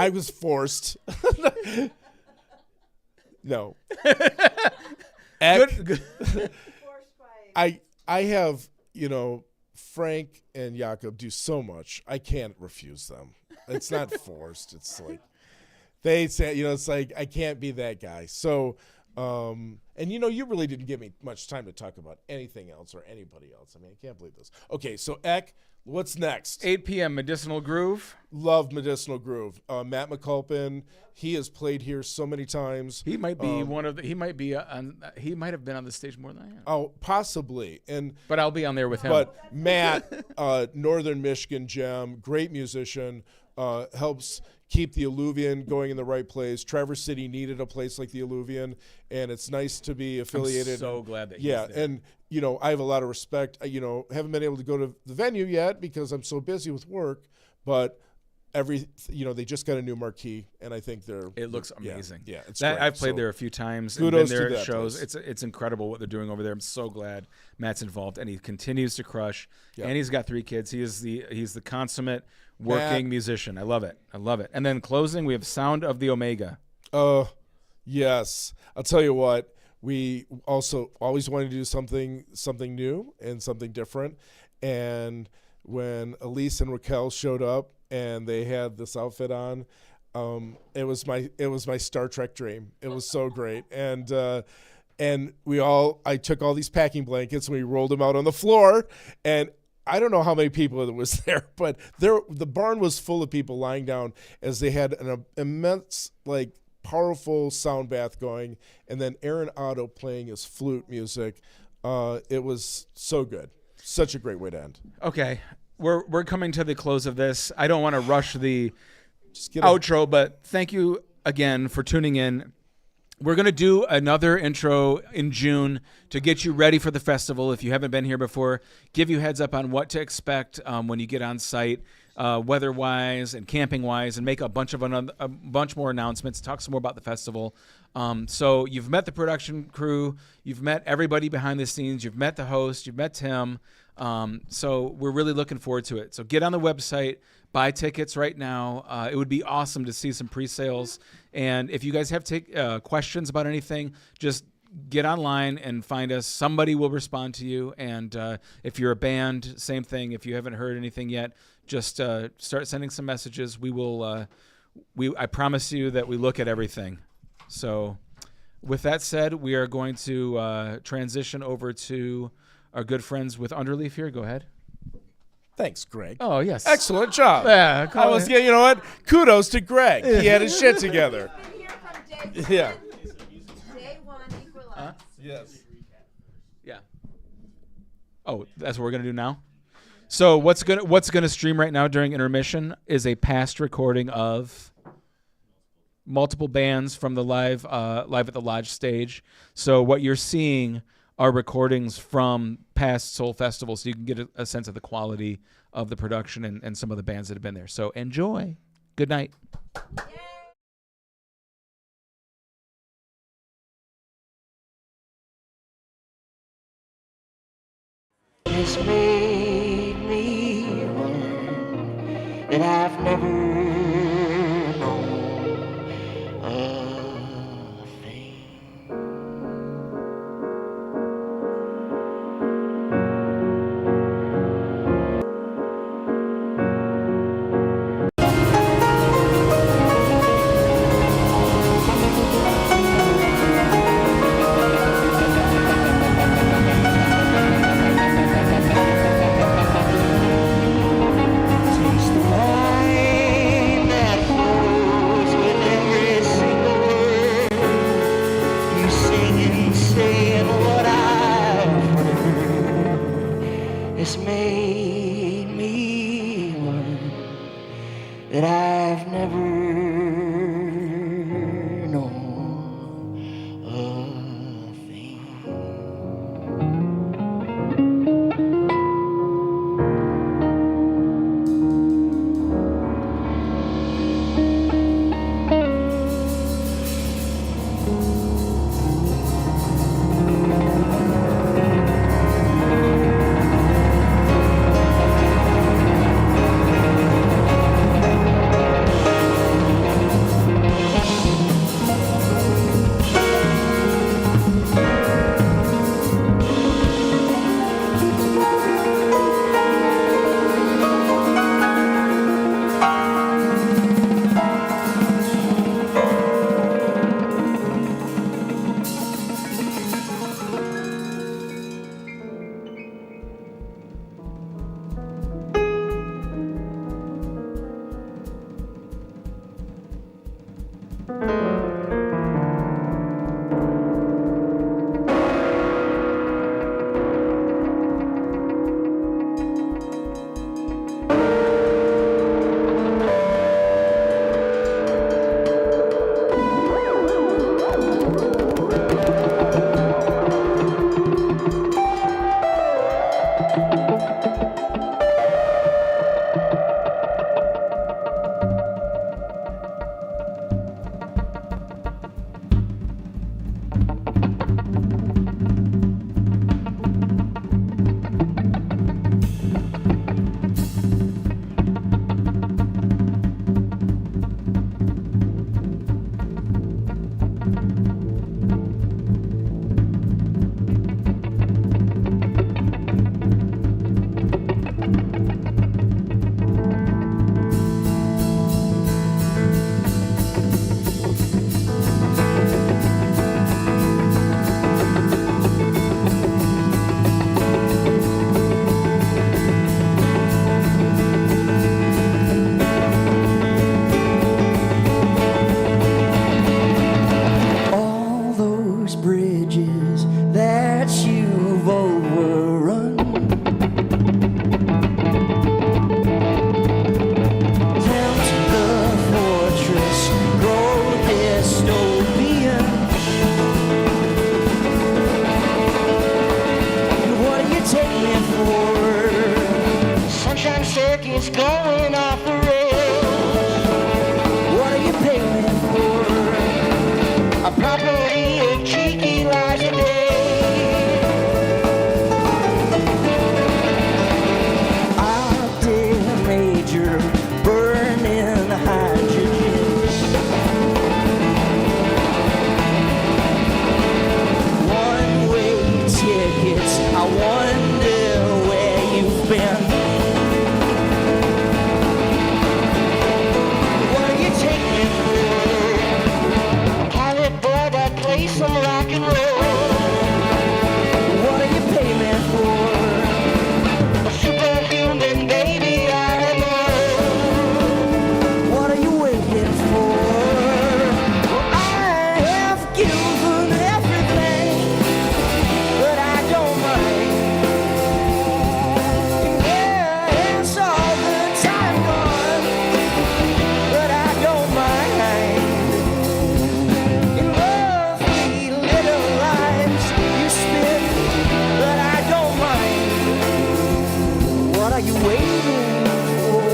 was forced. No. Eck, Good. Forced by I have, Frank and Jakob do so much. I can't refuse them. It's not forced. It's like they say, it's like I can't be that guy. So, and you really didn't give me much time to talk about anything else or anybody else. I mean, I can't believe this. Okay, so Eck, what's next? 8 p.m. Medicinal Groove. Love Medicinal Groove. Matt McAlpin, he has played here so many times. He might be he might have been on the stage more than I am. Oh, possibly. But I'll be on there with him. But Matt, Northern Michigan gem, great musician, helps keep the Alluvian going in the right place. Traverse City needed a place like the Alluvian, and it's nice to be affiliated. I'm so glad that he's yeah, there. and I have a lot of respect. Haven't been able to go to the venue yet because I'm so busy with work, but they just got a new marquee, and I think it looks amazing. Yeah, it's that, great. I've played there a few times. Kudos and been there to at that shows. place. It's incredible what they're doing over there. I'm so glad Matt's involved, and he continues to crush. Yeah. And he's got 3 kids. He's the consummate working musician. I love it. And then closing, we have Sound of the Omega. Yes. I'll tell you what. We also always wanted to do something new and something different. And when Elise and Raquel showed up and they had this outfit on, it was my Star Trek dream. It was so great. And I took all these packing blankets and we rolled them out on the floor, and I don't know how many people there was there, but the barn was full of people lying down as they had an immense, powerful sound bath going, and then Aaron Otto playing his flute music. It was so good. Such a great way to end. Okay. We're coming to the close of this. I don't want to rush the outro, but thank you again for tuning in. We're going to do another intro in June to get you ready for the festival. If you haven't been here before, give you heads up on what to expect when you get on site, weather-wise and camping-wise, and make a bunch more announcements, talk some more about the festival. So you've met the production crew, you've met everybody behind the scenes, you've met the host, you've met Tim. So we're really looking forward to it. So get on the website, buy tickets right now. It would be awesome to see some pre-sales. And if you guys have questions about anything, just get online and find us. Somebody will respond to you. And if you're a band, same thing. If you haven't heard anything yet, just start sending some messages. We will. I promise you that we look at everything. So with that said, we are going to transition over to our good friends with Underleaf here. Go ahead. Thanks, Greg. Oh, yes. Excellent job. Yeah. You know what? Kudos to Greg. He had his shit together. Been here from day Yeah. day one, equalize. Yes. Yeah. Oh, that's what we're gonna do now. So what's gonna stream right now during intermission is a past recording of multiple bands from the live at the Lodge stage. So what you're seeing are recordings from past Soul festivals, so you can get a sense of the quality of the production and some of the bands that have been there. So enjoy. Good night. It's made me learn that I've never known a thing. Taste the wine. for? Sunshine Circuit's going off the rails. What are you paying for? A property of cheeky lies a day. I did a major burning hydrogen. One-way tickets, I wonder where you've been. What are you taking for? A pilot boy that plays some rock and roll. What are you paying me for? A superhuman baby, I don't know. What are you waiting for? Well, I have given everything, but I don't mind. Yeah, it's all the time gone, but I don't mind. In lovely little lives you spend, but I don't mind. What are you waiting for?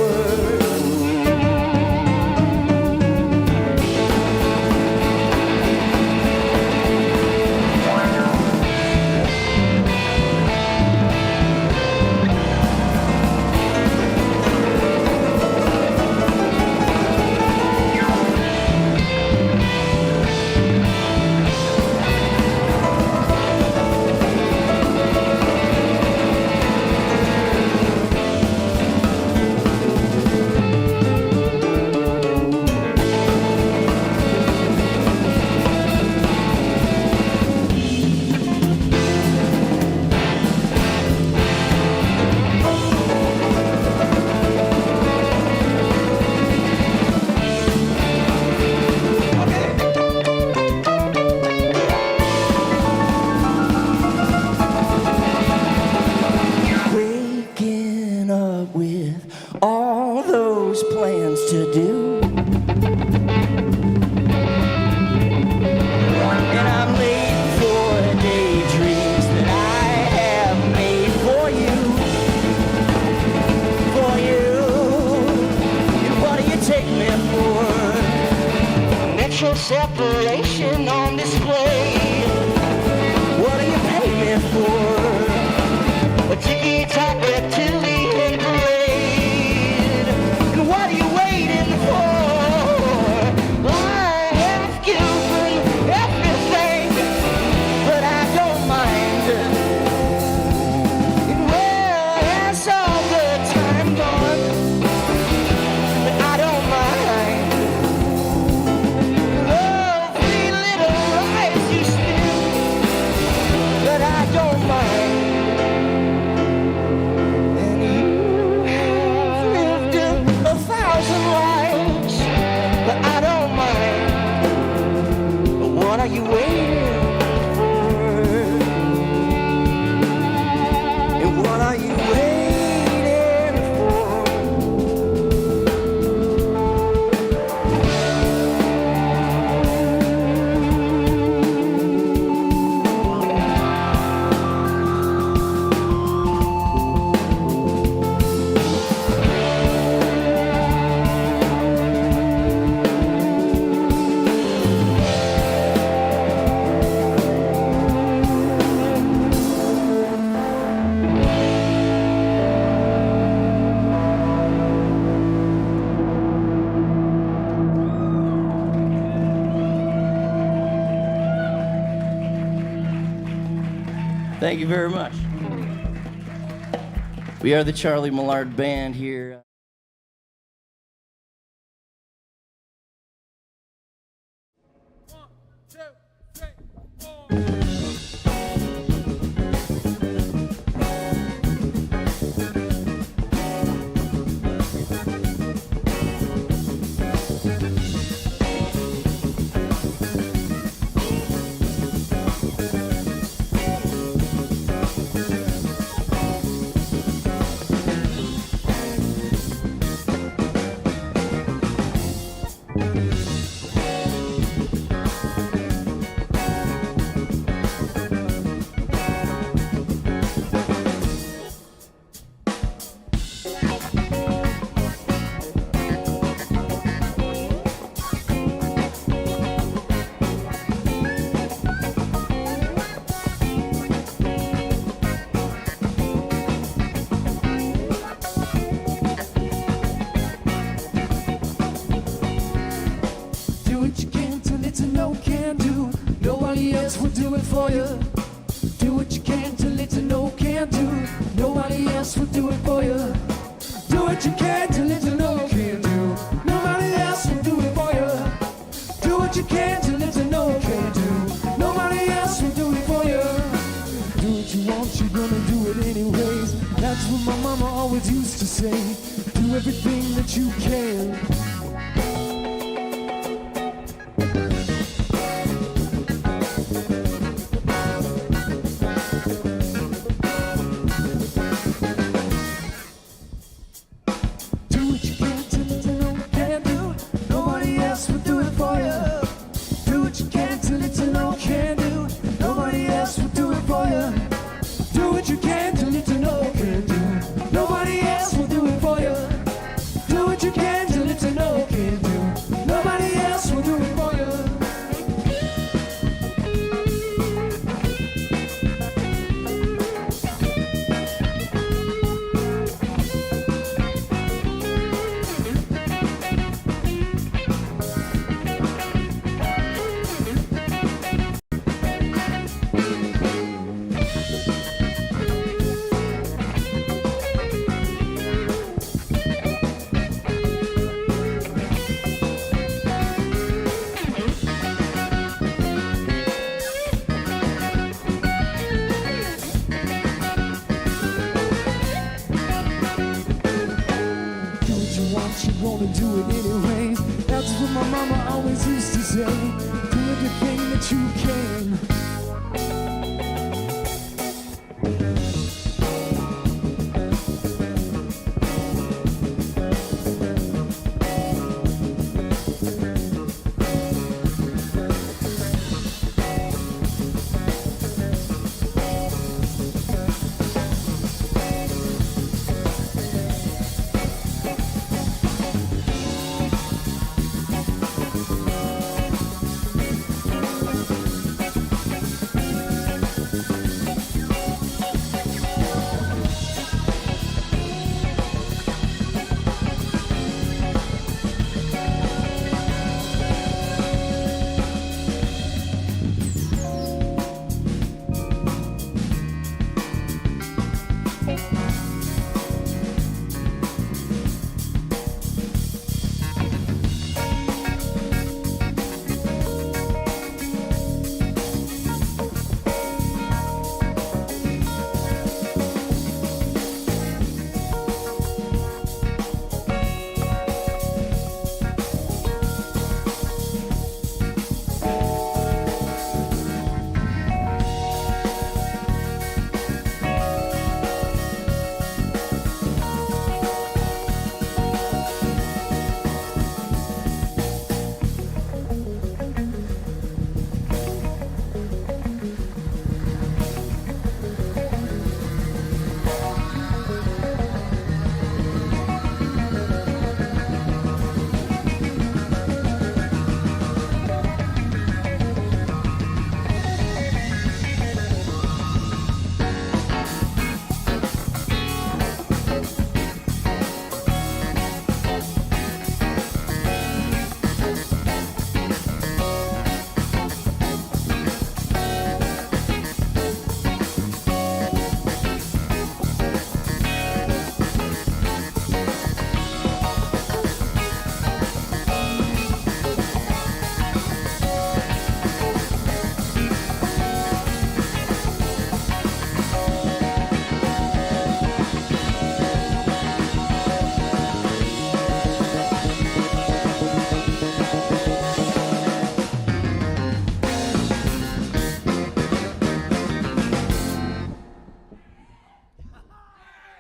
Waking up with all those plans to do. And I'm late for daydreams that I have made for you. For you. And what do you take me for? Metro separation on display. What do you pay me for? A ticky-tack reptilian parade. And what are you waiting for? I have given everything, but I don't mind. And well, has all the time gone, but I don't mind. Lovely little lives you spend, but I don't mind. And you have lived 1,000 lives, but I don't mind. But what are you waiting for? And what are you waiting for? Thank you very much. We are the Charlie Millard Band here. you. Do what you can till it's a no can do. Nobody else will do it for you. Do what you can till it's a no can do. Nobody else will do it for you. Do what you can till it's a no can do. Nobody else will do it for you. Do what you want, you're gonna do it anyways. That's what my mama always used to say. Do everything that you can. Do what you can till it's a no can do. Nobody else will do it for you. Do what you can till it's a no can do. Nobody else will do it for you. Do what you can till it's a no can do. Nobody else will do it for you. Do what you can till it's a no can do. Nobody else will do it for you. Do what you want, you wanna do it anyways. That's what my mama always used to say. Do everything that you can.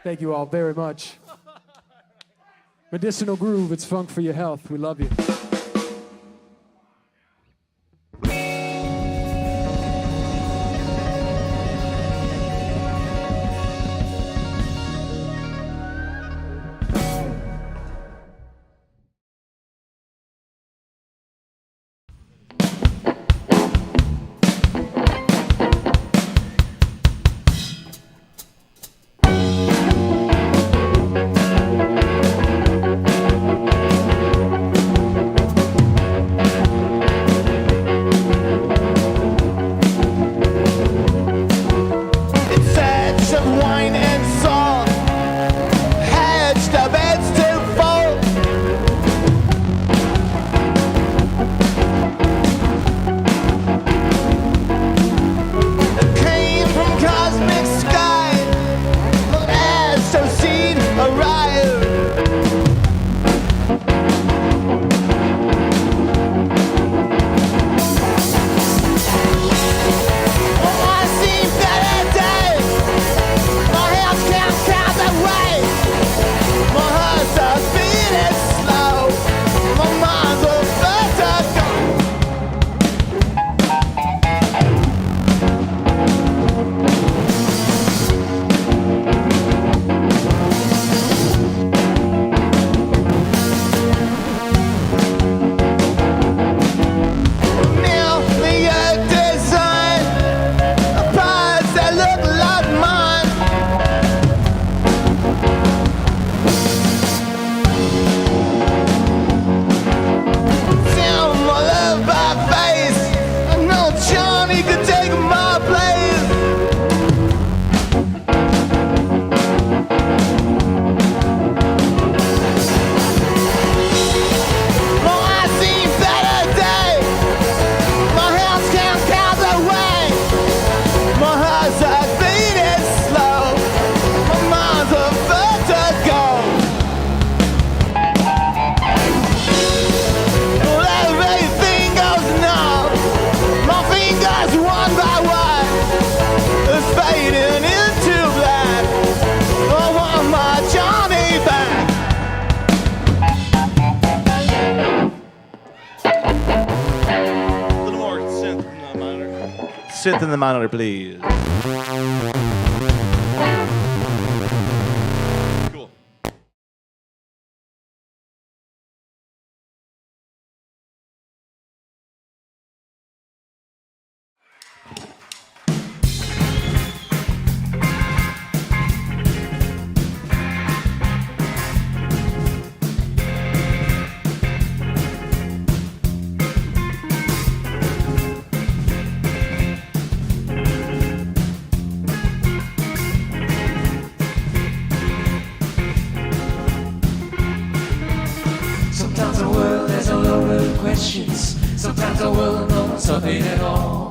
Thank you all very much. Medicinal Groove, it's funk for your health. We love you. synth in the monitor, please. Cool. Sometimes the world has a load of questions. Sometimes the world knows nothing at all.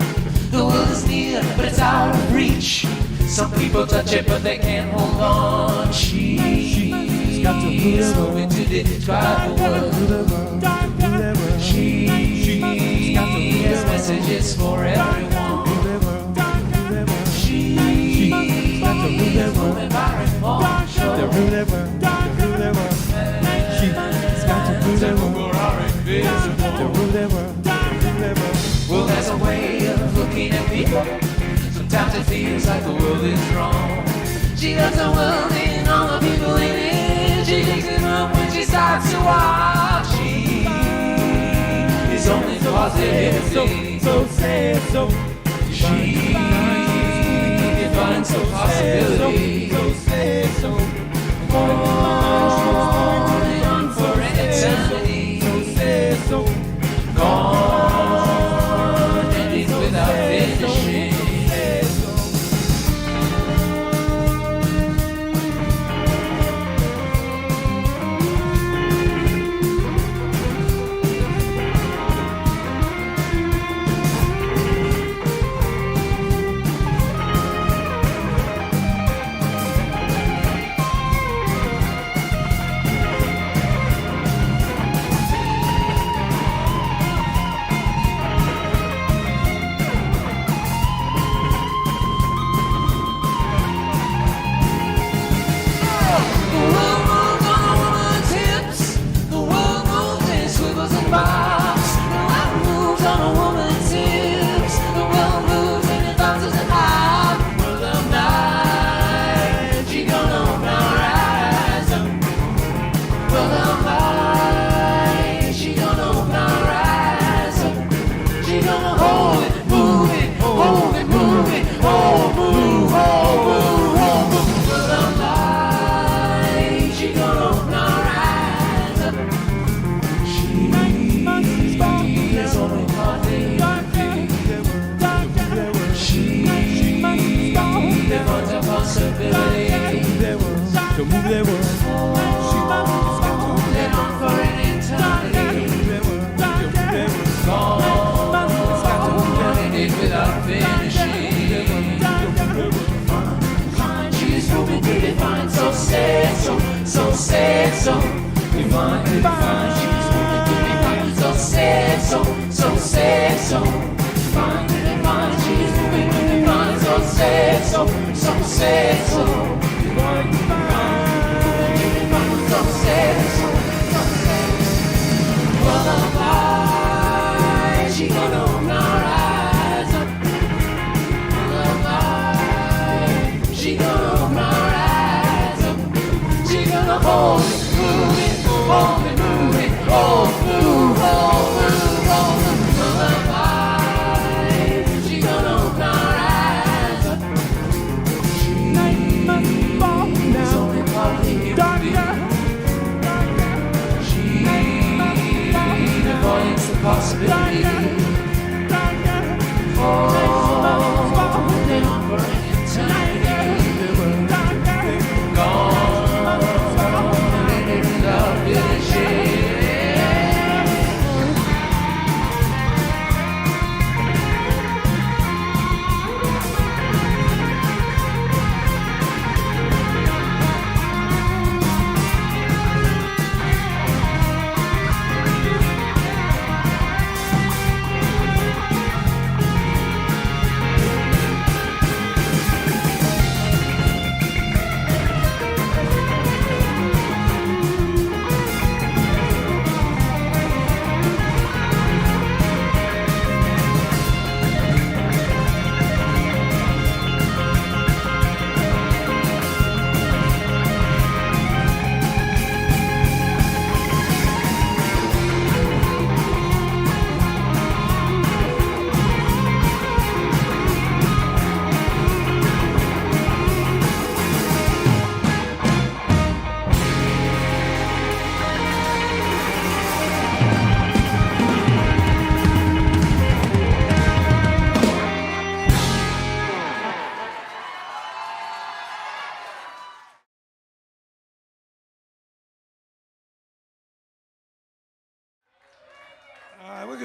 The world is near, but it's out of reach. Some people touch it, but they can't hold on. She's got to move to describe the world. She has messages for everyone. She's got to move that woman by reform. Well, there's a way of looking at people. Sometimes it feels like the world is wrong. She does the world in all the people in it. She takes it up when she starts to walk. She is only positivity. So say so. She defines the possibility. So say so. On for an eternity. So say so. Gone, ending without finishing.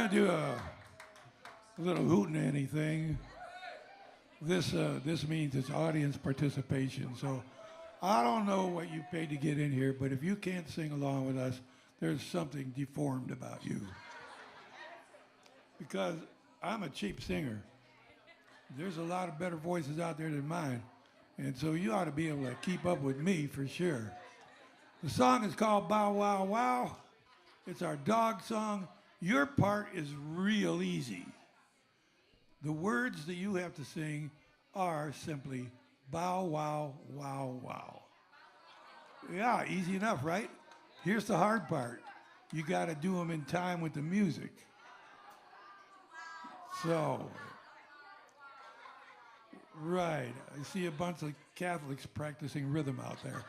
gonna do a little hootenanny thing. This means it's audience participation. So I don't know what you paid to get in here, but if you can't sing along with us, there's something deformed about you. Because I'm a cheap singer. There's a lot of better voices out there than mine. And so you ought to be able to keep up with me for sure. The song is called Bow Wow Wow. It's our dog song. Your part is real easy. The words that you have to sing are simply bow wow wow wow. Yeah, easy enough, right? Here's the hard part. You got to do them in time with the music. So, right. I see a bunch of Catholics practicing rhythm out there.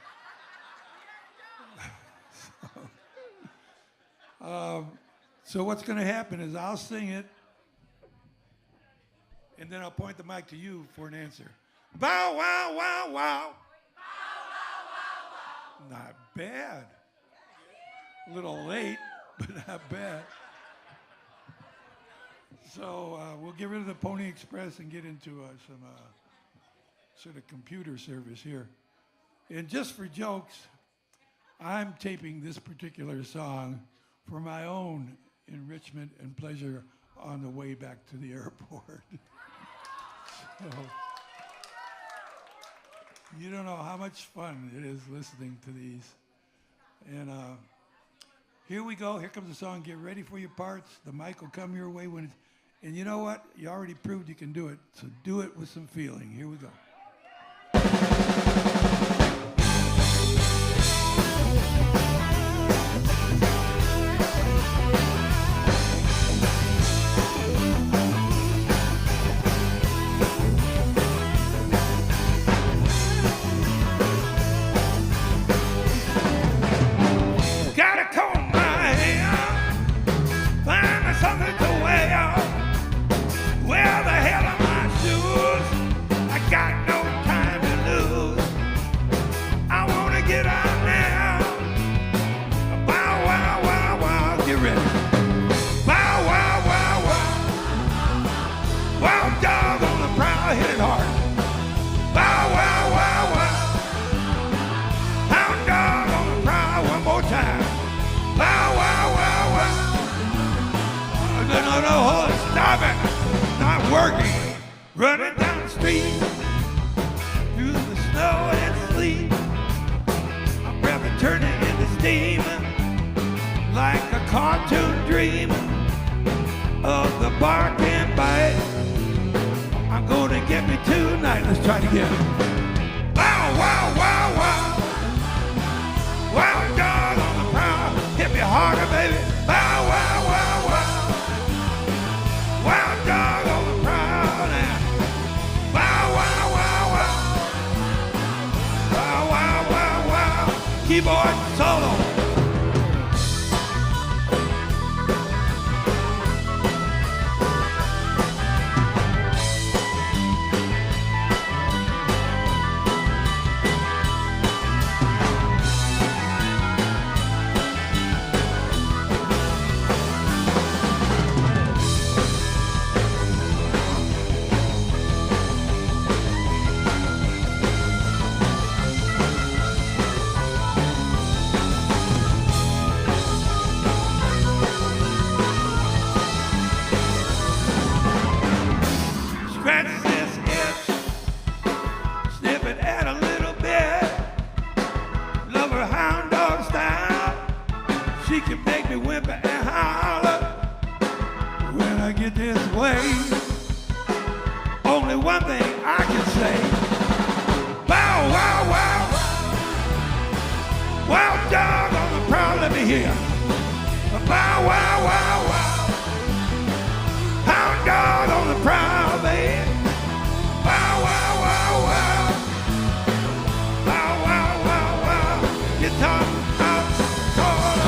So what's going to happen is I'll sing it, and then I'll point the mic to you for an answer. Bow wow wow wow. Not bad. A little late, but not bad. So we'll get rid of the Pony Express and get into some sort of computer service here. And just for jokes, I'm taping this particular song for my own enrichment and pleasure on the way back to the airport. So, you don't know how much fun it is listening to these. And here we go. Here comes the song. Get ready for your parts. The mic will come your way when it's... And you know what? You already proved you can do it. So do it with some feeling. Here we go. Gotta comb my hair, find me something to wear. Where the hell are my shoes? I got no time to lose. I wanna get out now. Bow wow wow wow, get ready. Bow wow wow wow. Wild dog on the prowl, hit it hard. Bow wow wow wow. Hound dog on the prowl, one more time. Bow wow wow wow. No, hold it, stop it. Not working. Running down the street through the snow and sleet. My breath is turning into steam like a cartoon dream of the bark and bite. I'm gonna get me tonight. Let's try it again. Bow wow wow wow. Wild dog on the prowl. Hit me harder, baby. Bow wow wow wow. Wild dog on the prowl now. Bow wow wow wow. Bow wow wow wow. Keyboard solo. Scratch this itch, snip it at a little bit. Love her hound dog style. She can make me whimper and holler when I get this way. Only one thing I can say. Bow wow wow. Wild dog on the prowl, let me hear. Bow wow wow wow. Hound dog on the prowl, baby. Bow wow wow wow. Bow wow wow wow. Guitar out solo.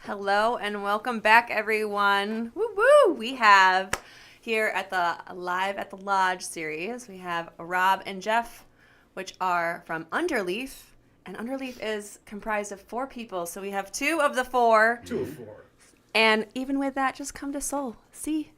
Hello and welcome back, everyone. Woo woo! We have here at the Live at the Lodge series, we have Rob and Jeff, which are from Underleaf, and Underleaf is comprised of 4 people, so we have 2 of the 4. 2 of 4. And even with that, just come to Soul. See,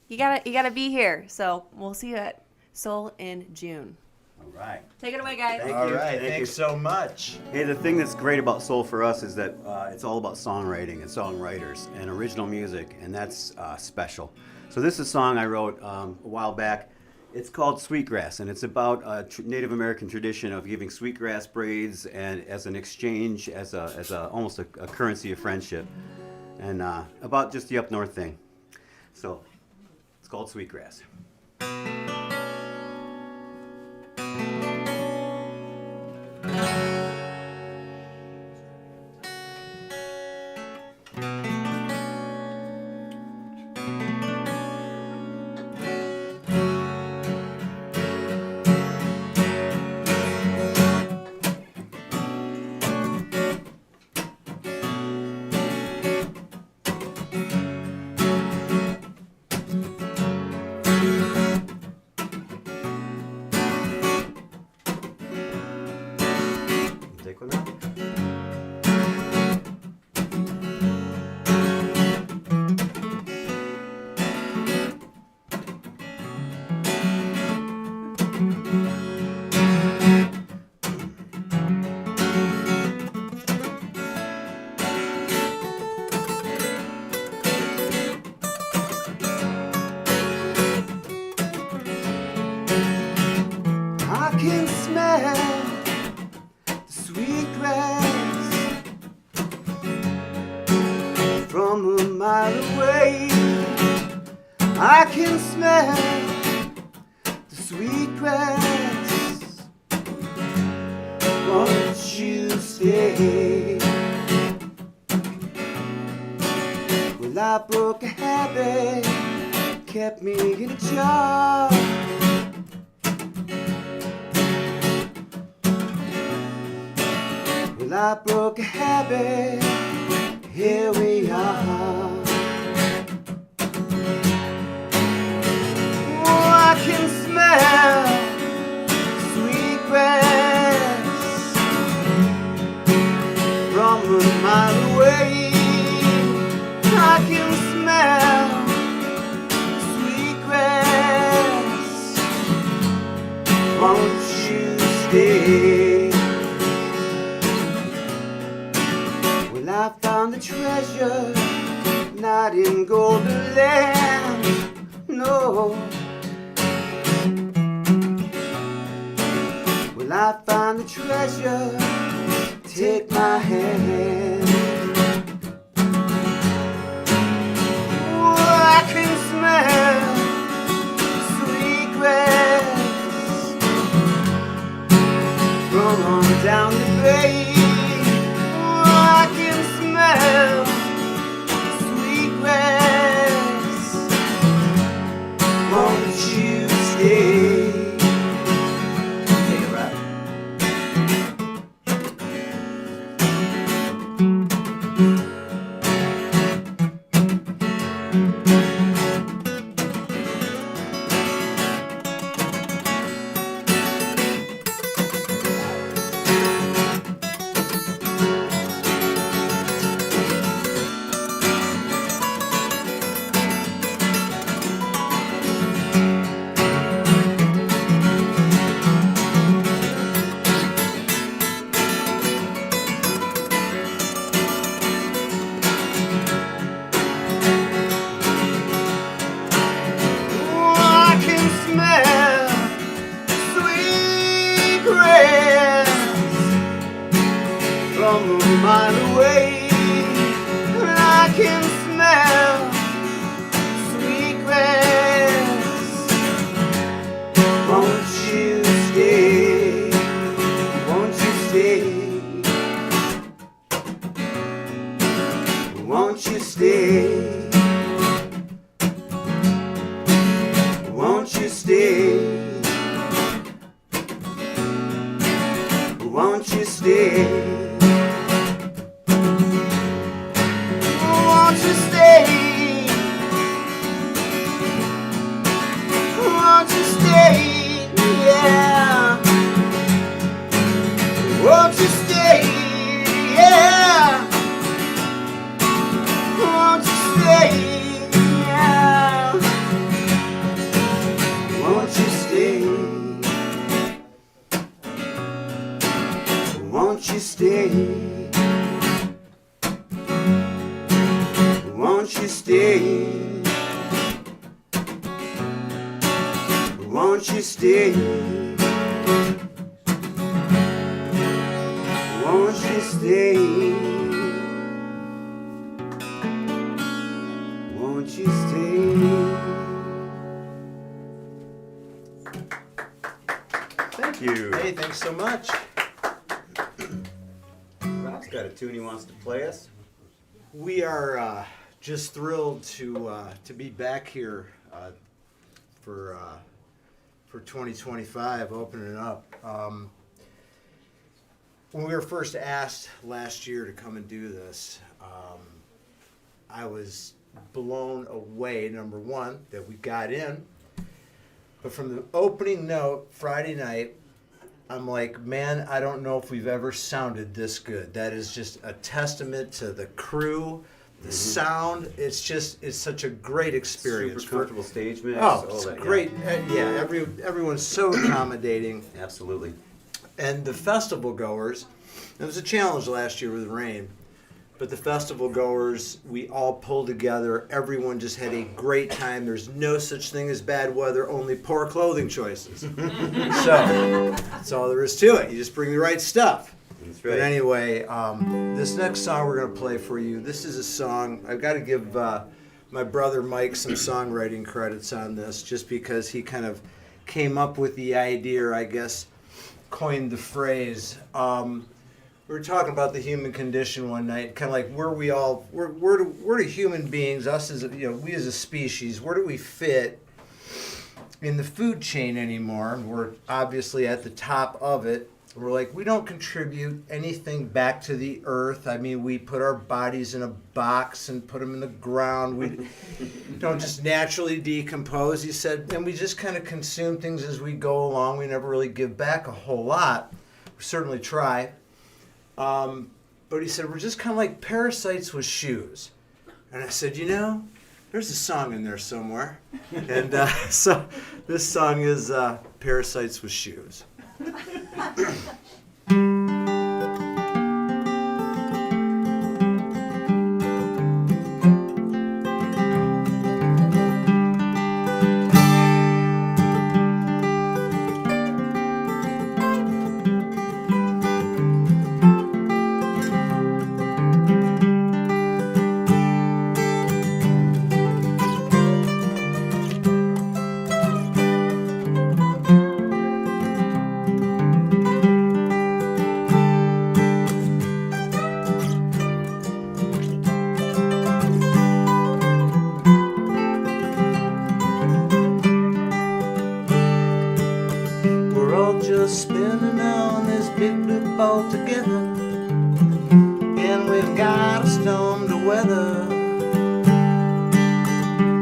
you gotta be here. So we'll see you at Soul in June. All right. Take it away, guys. All right. Thanks so much. Hey, the thing that's great about Soul for us is that it's all about songwriting and songwriters and original music, and that's special. So this is a song I wrote a while back. It's called Sweetgrass, and it's about a Native American tradition of giving sweetgrass braids and as an exchange, as almost a currency of friendship, and about just the up north thing. So it's called Sweetgrass. Take one out. I can smell sweet grass from a mile away. I can smell the sweet grass. Won't you stay? Well, I broke a habit, kept me in a jar. Well, I broke a habit, here we are. Oh, I can smell sweet grass from a mile away. I can smell sweet grass. Won't you stay? Well, I found the treasure, not in golden land, no. Well, I found the treasure, take my hand. Oh, I can smell sweet grass from on down the bay. I can smell sweet grass. Won't you stay? Take it right. won't you stay? Won't you stay? Won't you stay? Thank you. Hey, thanks so much. Rob's got a tune he wants to play us. We are just thrilled to be back here for 2025, opening it up. When we were first asked last year to come and do this, I was blown away, number one, that we got in. But from the opening note, Friday night, I'm like, man, I don't know if we've ever sounded this good. That is just a testament to the crew, the sound. It's such a great experience. Super comfortable stage mix. Oh, all it's that, great. Everyone's so accommodating. Absolutely. And the festival goers, it was a challenge last year with rain, but the festival goers, we all pulled together. Everyone just had a great time. There's no such thing as bad weather, only poor clothing choices. So that's all there is to it. You just bring the right stuff. That's right. But anyway, this next song we're going to play for you, this is a song, I've got to give my brother Mike some songwriting credits on this, just because he kind of came up with the idea, or I guess coined the phrase. We were talking about the human condition one night, kind of like where do human beings, us as we as a species, where do we fit in the food chain anymore? We're obviously at the top of it. We're like, we don't contribute anything back to the earth. I mean, we put our bodies in a box and put them in the ground. We don't just naturally decompose. He said, and we just kind of consume things as we go along. We never really give back a whole lot. We certainly try. But he said, we're just kind of like parasites with shoes. And I said, there's a song in there somewhere. And so this song is Parasites with Shoes. Spinning on this big blue ball together, and we've got a storm to weather.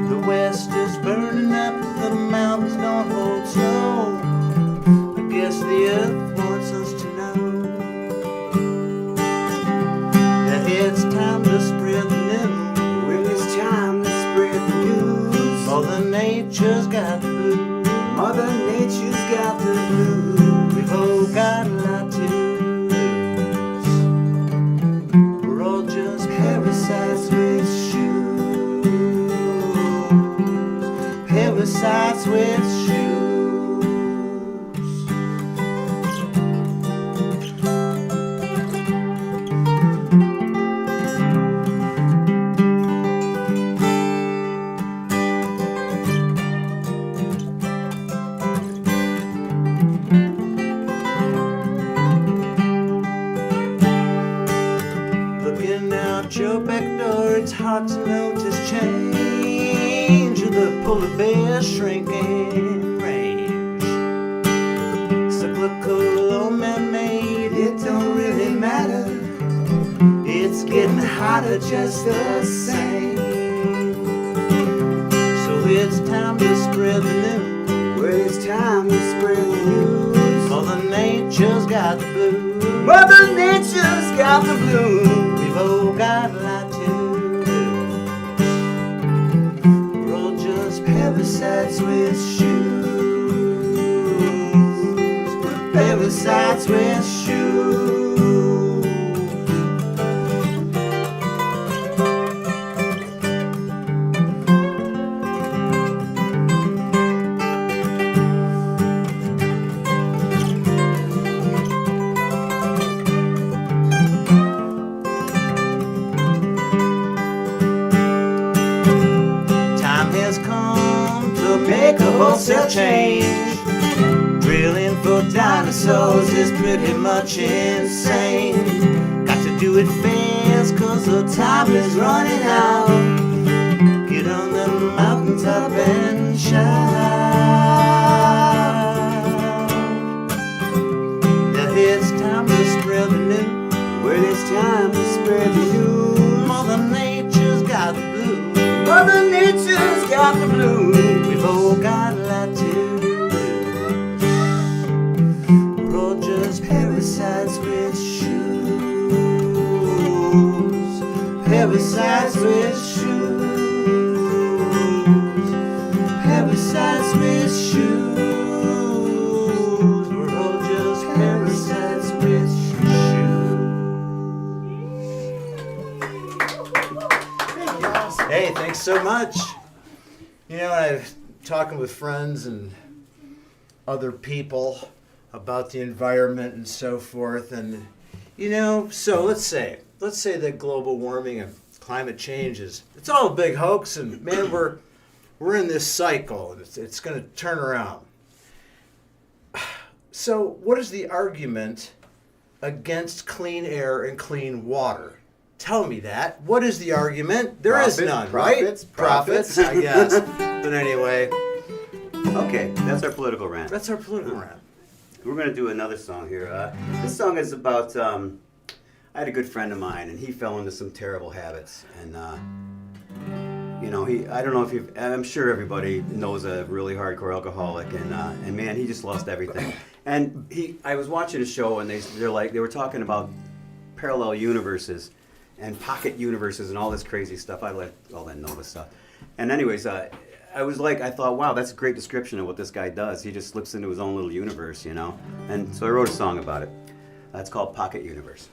The west is burning up, the mountains don't hold snow. I guess the earth wants us to know that it's time to spread the news. When it's time to spread the news, Mother Nature's got the blues. Mother Nature's got the blues. We've all got a lot to lose. We're all just parasites with shoes. Parasites with shoes. Your back door, it's hard to notice change of the polar bear shrinking range. Cyclical or man-made, it don't really matter. It's getting hotter just the same. So it's time to spread the news. Well, it's time to spread the news. Mother Nature's got the blues. Mother Nature's got the blues. We've all got a lot to do. We're all just parasites with shoes. Parasites with shoes. else they'll change. Drilling for dinosaurs is pretty much insane. Got to do it fast, cause the time is running out. Get on the mountaintop and shout. Now it's time to spread the news. Well, it's time to spread the news. Mother Nature's got the blues. Mother Nature's got the blues. We've all got a lot to do. We're all just parasites with shoes. Parasites with shoes. Parasites with shoes. We're all just parasites with shoes. Hey, thanks so much. You know, I'm talking with friends and other people about the environment and so forth, and you know, so let's say that global warming and climate change it's all a big hoax, and man, we're in this cycle, and it's going to turn around. So, what is the argument against clean air and clean water? Tell me that. What is the argument? There is none, right? Profits, I guess. But anyway, Okay, that's our political rant. that's our political rant. We're going to do another song here. This song is about, I had a good friend of mine, and he fell into some terrible habits. And, you know, I don't know if I'm sure everybody knows a really hardcore alcoholic, and man, he just lost everything. And I was watching a show, and they were talking about parallel universes and pocket universes and all this crazy stuff. I like all that Nova stuff. And anyways, I thought, wow, that's a great description of what this guy does. He just slips into his own little universe, you know? And so I wrote a song about it. It's called Pocket Universe.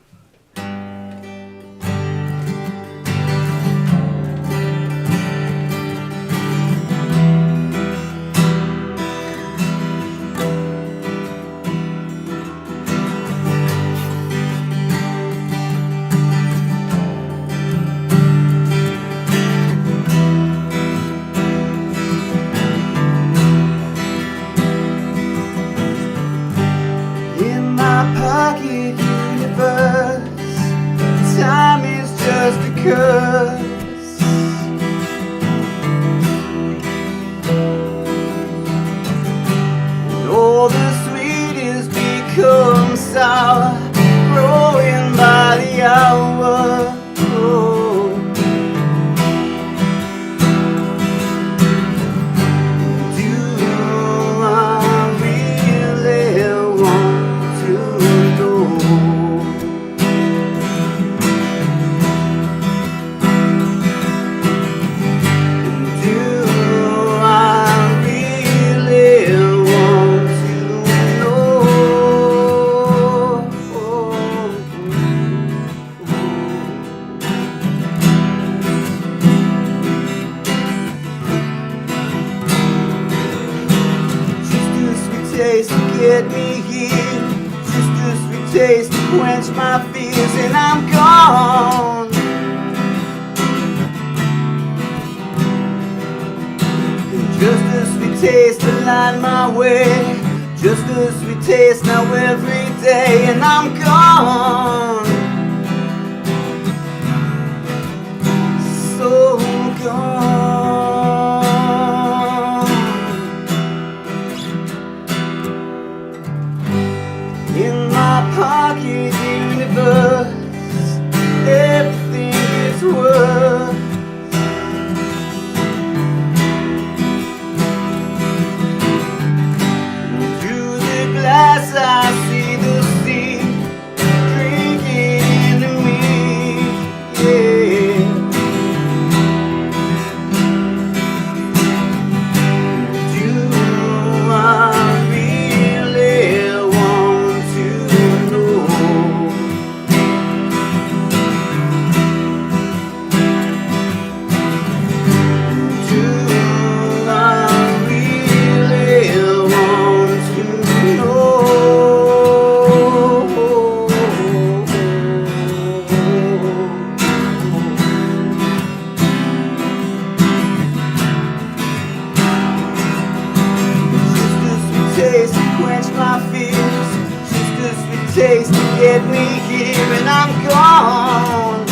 takes to get me here, and I'm gone.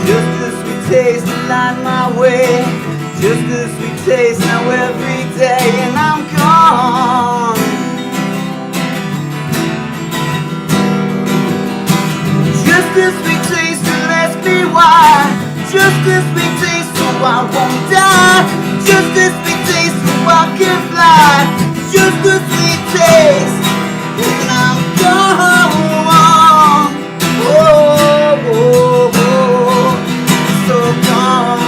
Just a sweet taste to light my way. Just a sweet taste now every day, and I'm gone. Just a sweet taste to ask me why. Just a sweet taste so I won't die. Just a sweet taste so I can fly. Just a sweet taste, and I'm gone. Oh, oh, oh, so gone.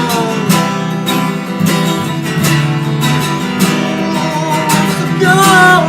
So gone.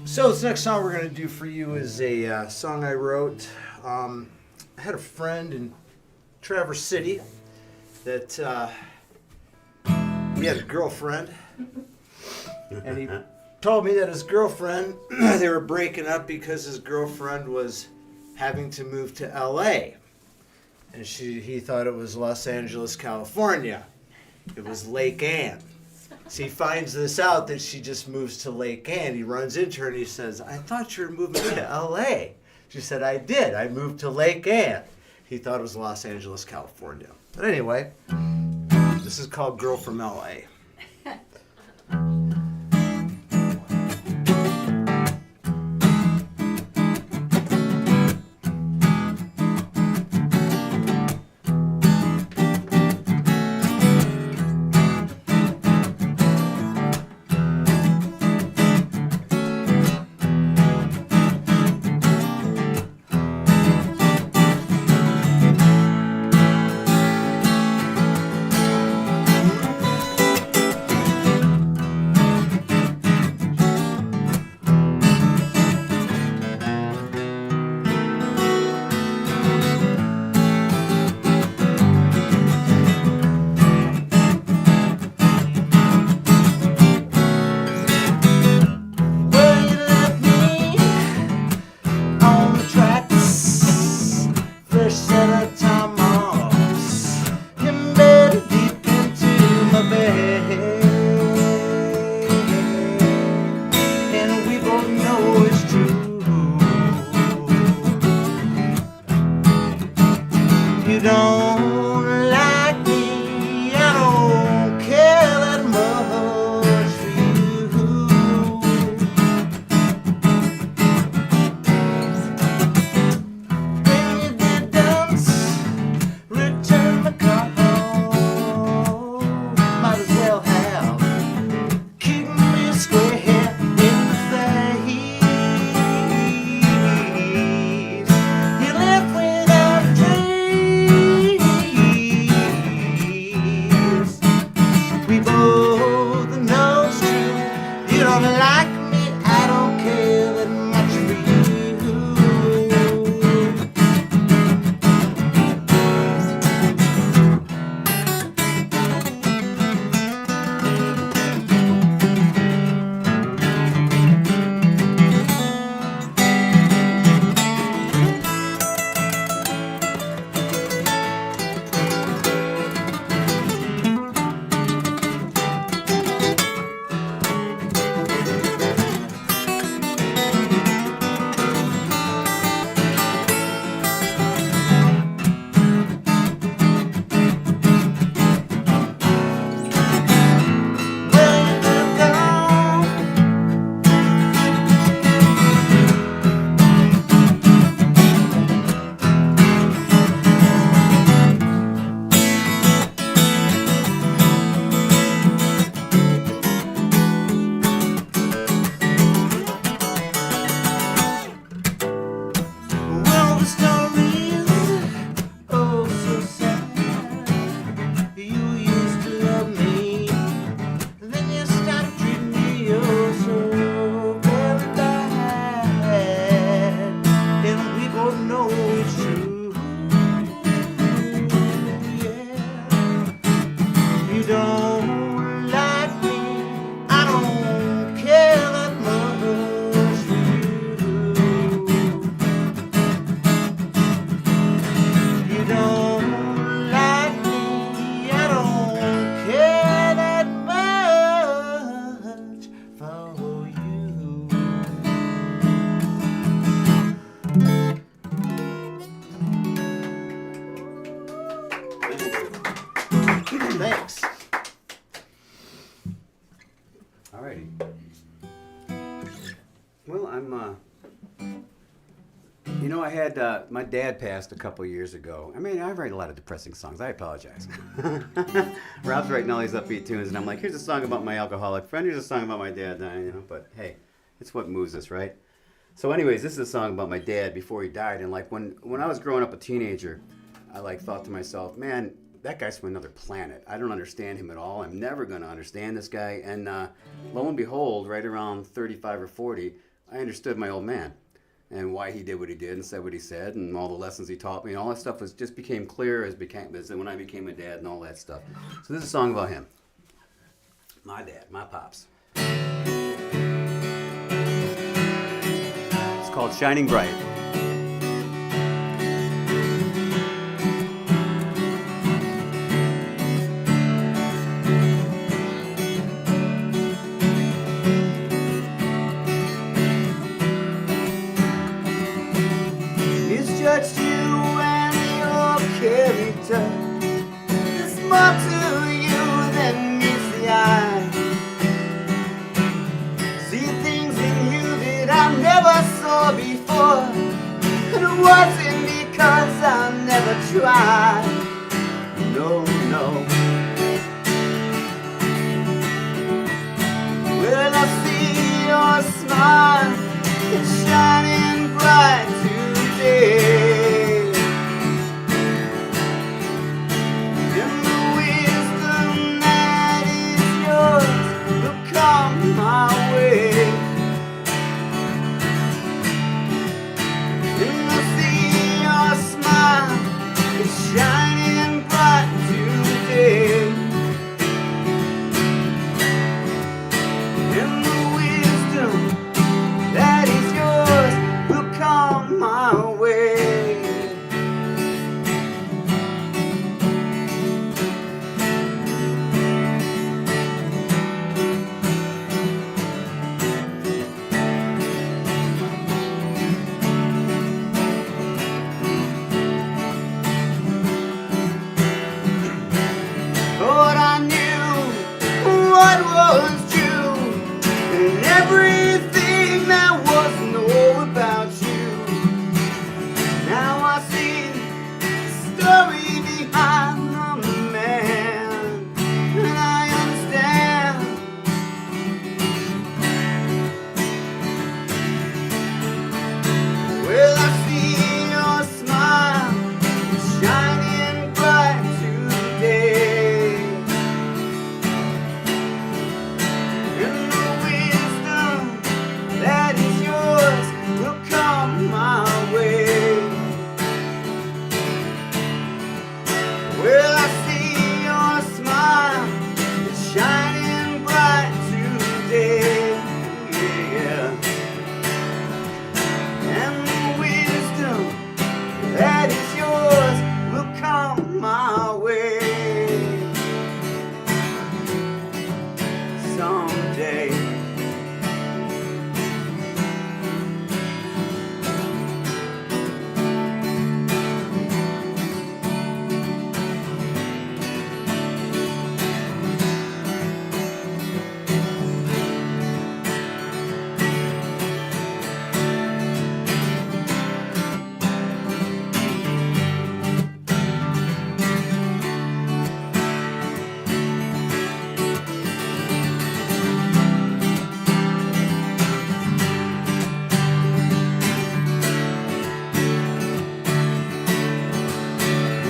So this next song we're going to do for you is a song I wrote. I had a friend in Traverse City that he had a girlfriend, and he told me that his girlfriend, they were breaking up because his girlfriend was having to move to LA, and he thought it was Los Angeles, California. It was Lake Ann. So he finds this out that she just moves to Lake Ann. He runs into her and he says, I thought you were moving to LA. She said, I did. I moved to Lake Ann. He thought it was Los Angeles, California. But anyway, this is called Girl from LA. You know, I had my dad passed a couple years ago. I mean, I write a lot of depressing songs. I apologize. Rob's writing all these upbeat tunes, and I'm like, here's a song about my alcoholic friend. Here's a song about my dad dying. You know, but hey, it's what moves us, right? So, anyways, this is a song about my dad before he died. And like when I was growing up a teenager, I like thought to myself, man, that guy's from another planet. I don't understand him at all. I'm never gonna understand this guy. And lo and behold, right around 35 or 40, I understood my old man and why he did what he did and said what he said and all the lessons he taught me and all that stuff just became clear as when I became a dad and all that stuff. So this is a song about him. My dad, my pops. It's called Shining Bright. Misjudged you and your character. There's more to you than meets the eye. See things in you that I never saw before. And it wasn't because I never tried. No, no. Well, I see your smile. It's shining bright today. And the wisdom that is yours will come my way. And I see your smile. It's shining bright today. And the wisdom that is yours will come my way. Thought I knew what was true and everything that was known about you. Now I see the story behind the man, and I understand. Well, I see your smile shining bright today. And the wisdom that is yours will come my way. Well, I see your smile, it's shining bright today. Yeah. And the wisdom that is yours will come my way. Someday.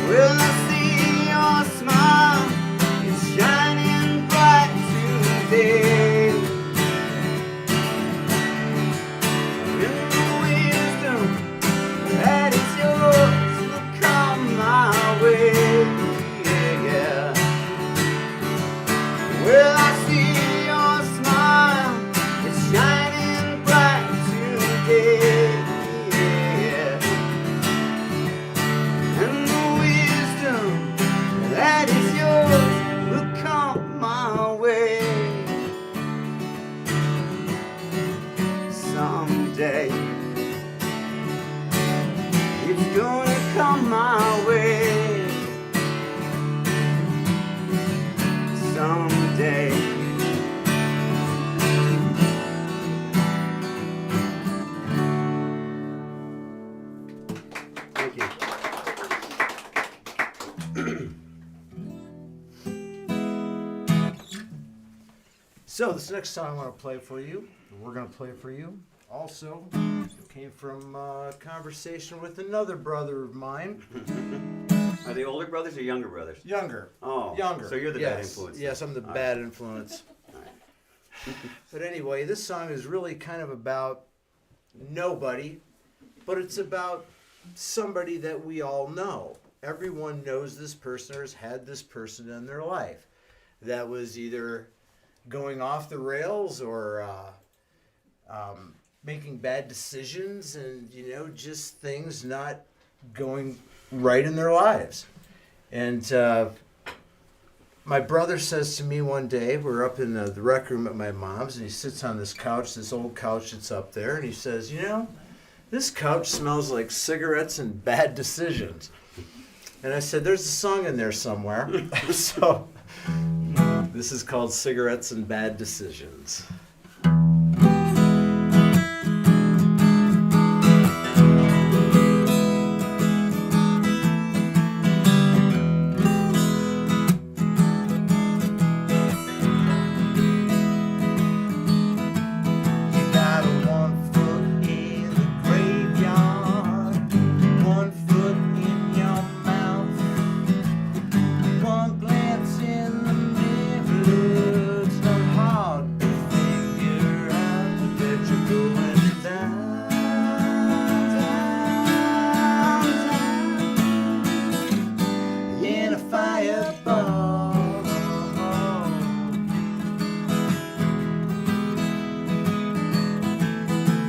Well, I see your smile, it's shining bright today. And the wisdom that is yours will come my way. Yeah. Well, I see your smile, it's shining bright today. Yeah. And the wisdom that is yours will come my way. Someday it's gonna come my way. Someday. So this next song I want to play for you, we're going to play for you, also came from a conversation with another brother of mine. Are they older brothers or younger brothers? Younger. Oh, Younger. So you're the bad influence. Yes, I'm the bad influence. But anyway, this song is really kind of about nobody, but it's about somebody that we all know. Everyone knows this person or has had this person in their life that was either going off the rails or making bad decisions and, just things not going right in their lives. And my brother says to me one day, we're up in the rec room at my mom's, and he sits on this couch, this old couch that's up there, and he says, this couch smells like cigarettes and bad decisions. And I said, there's a song in there somewhere. So this is called Cigarettes and Bad Decisions.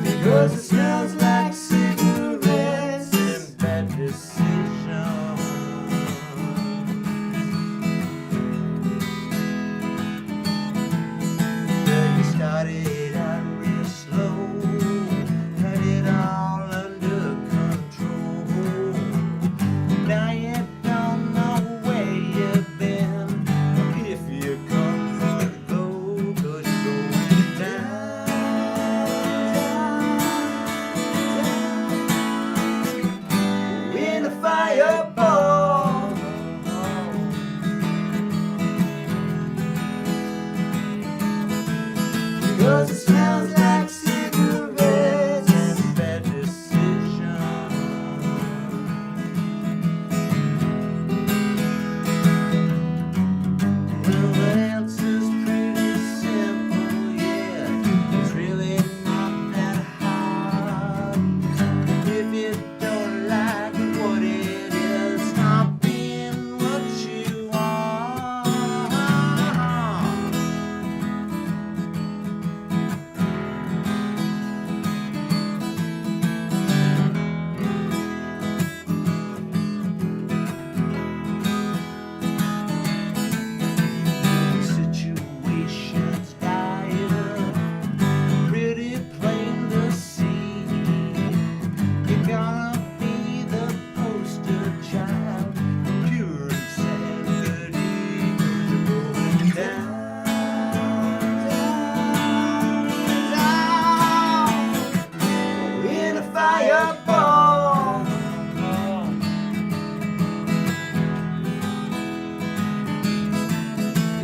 Because it smells like cigarettes and bad decisions. Well, you started out real slow, had it all under control. Now you don't know where you've been, if you come for the go, 'cause you're going down. Fireball. Because it smells like cigarettes and bad decisions. Well, the answer's pretty simple, yeah. It's really not that hard. If you don't like what it is, stop being what you are. Situation's dire, pretty plain to see. You're gonna be the poster child, pure insanity, 'cause you're going down, down, in a fireball.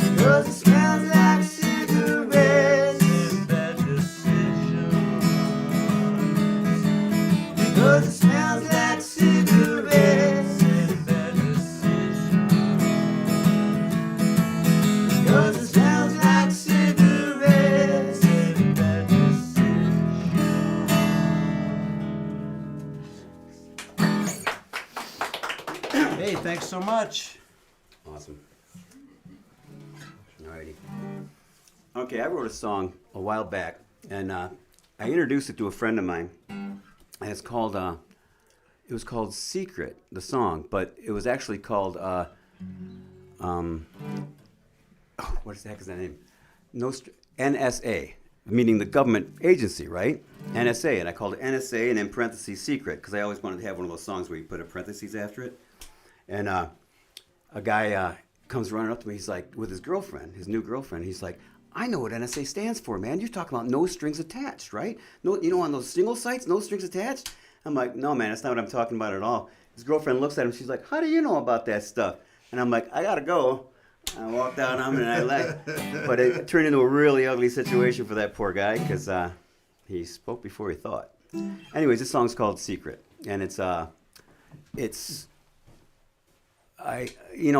Because it smells like cigarettes and bad decisions. Because it smells like cigarettes and bad decisions. Because it smells like cigarettes and bad decisions. Hey, thanks so much. Awesome. Alrighty. Okay, I wrote a song a while back, and I introduced it to a friend of mine, and it's called, it was called Secret, the song, but it was actually called, what the heck is that name? NSA, meaning the government agency, right? NSA, and I called it NSA and in parentheses Secret, because I always wanted to have one of those songs where you put a parentheses after it. And a guy comes running up to me, he's like, with his girlfriend, his new girlfriend, he's like, I know what NSA stands for, man. You're talking about no strings attached, right? No, on those single sites, no strings attached? I'm like, no, man, that's not what I'm talking about at all. His girlfriend looks at him, she's like, how do you know about that stuff? And I'm like, I gotta go. I walked out on him and I left. But it turned into a really ugly situation for that poor guy because he spoke before he thought. Anyways, this song's called Secret. And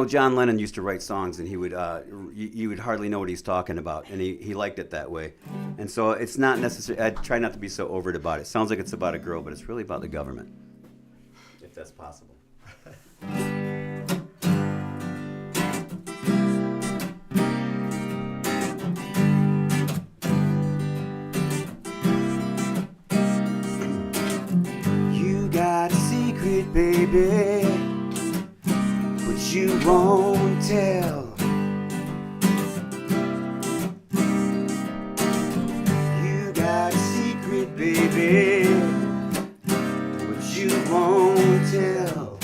John Lennon used to write songs and he would, you would hardly know what he's talking about. And he liked it that way. And so it's not necessary, I try not to be so overt about it. Sounds like it's about a girl, but it's really about the government. If that's possible. You got a secret, baby, but you won't tell. You got a secret, baby, but you won't tell.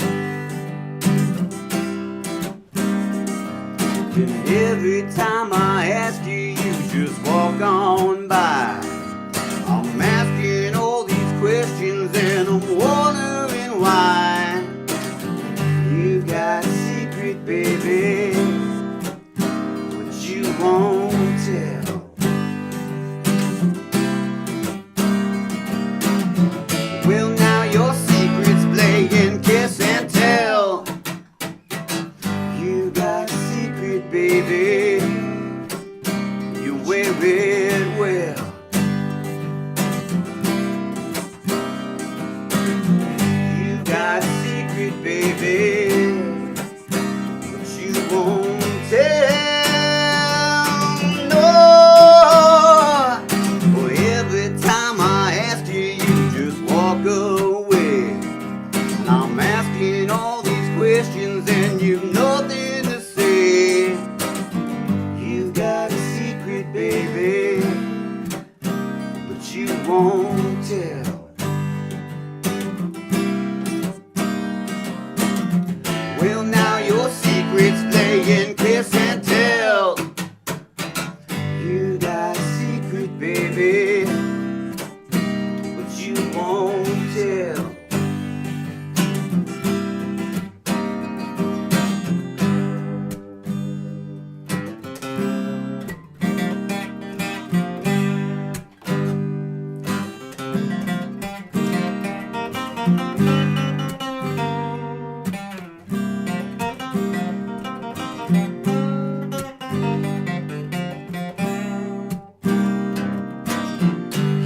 And every time I ask you, you just walk on by. I'm asking all these questions and I'm wondering why. You got a secret, baby, but you won't tell. Well, now your secret's playing kiss and tell. You got a secret, baby, you wear it well. You got a secret, baby, but you won't tell. No. For every time I ask you, you just walk away. And I'm asking all these questions and you've nothing to say. You got a secret, baby, but you won't tell. Well, now your secret's playing kiss and tell. You got a secret, baby, but you won't tell.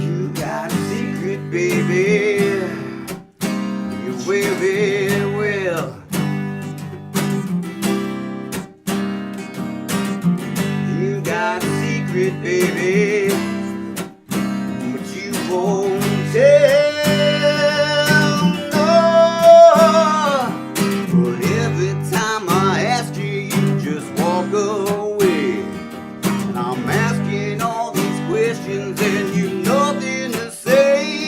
You got a secret, baby, you wear it well. You got a secret, baby, but you won't tell. No. But every time I ask you, you just walk away. And I'm asking all these questions and you nothing to say.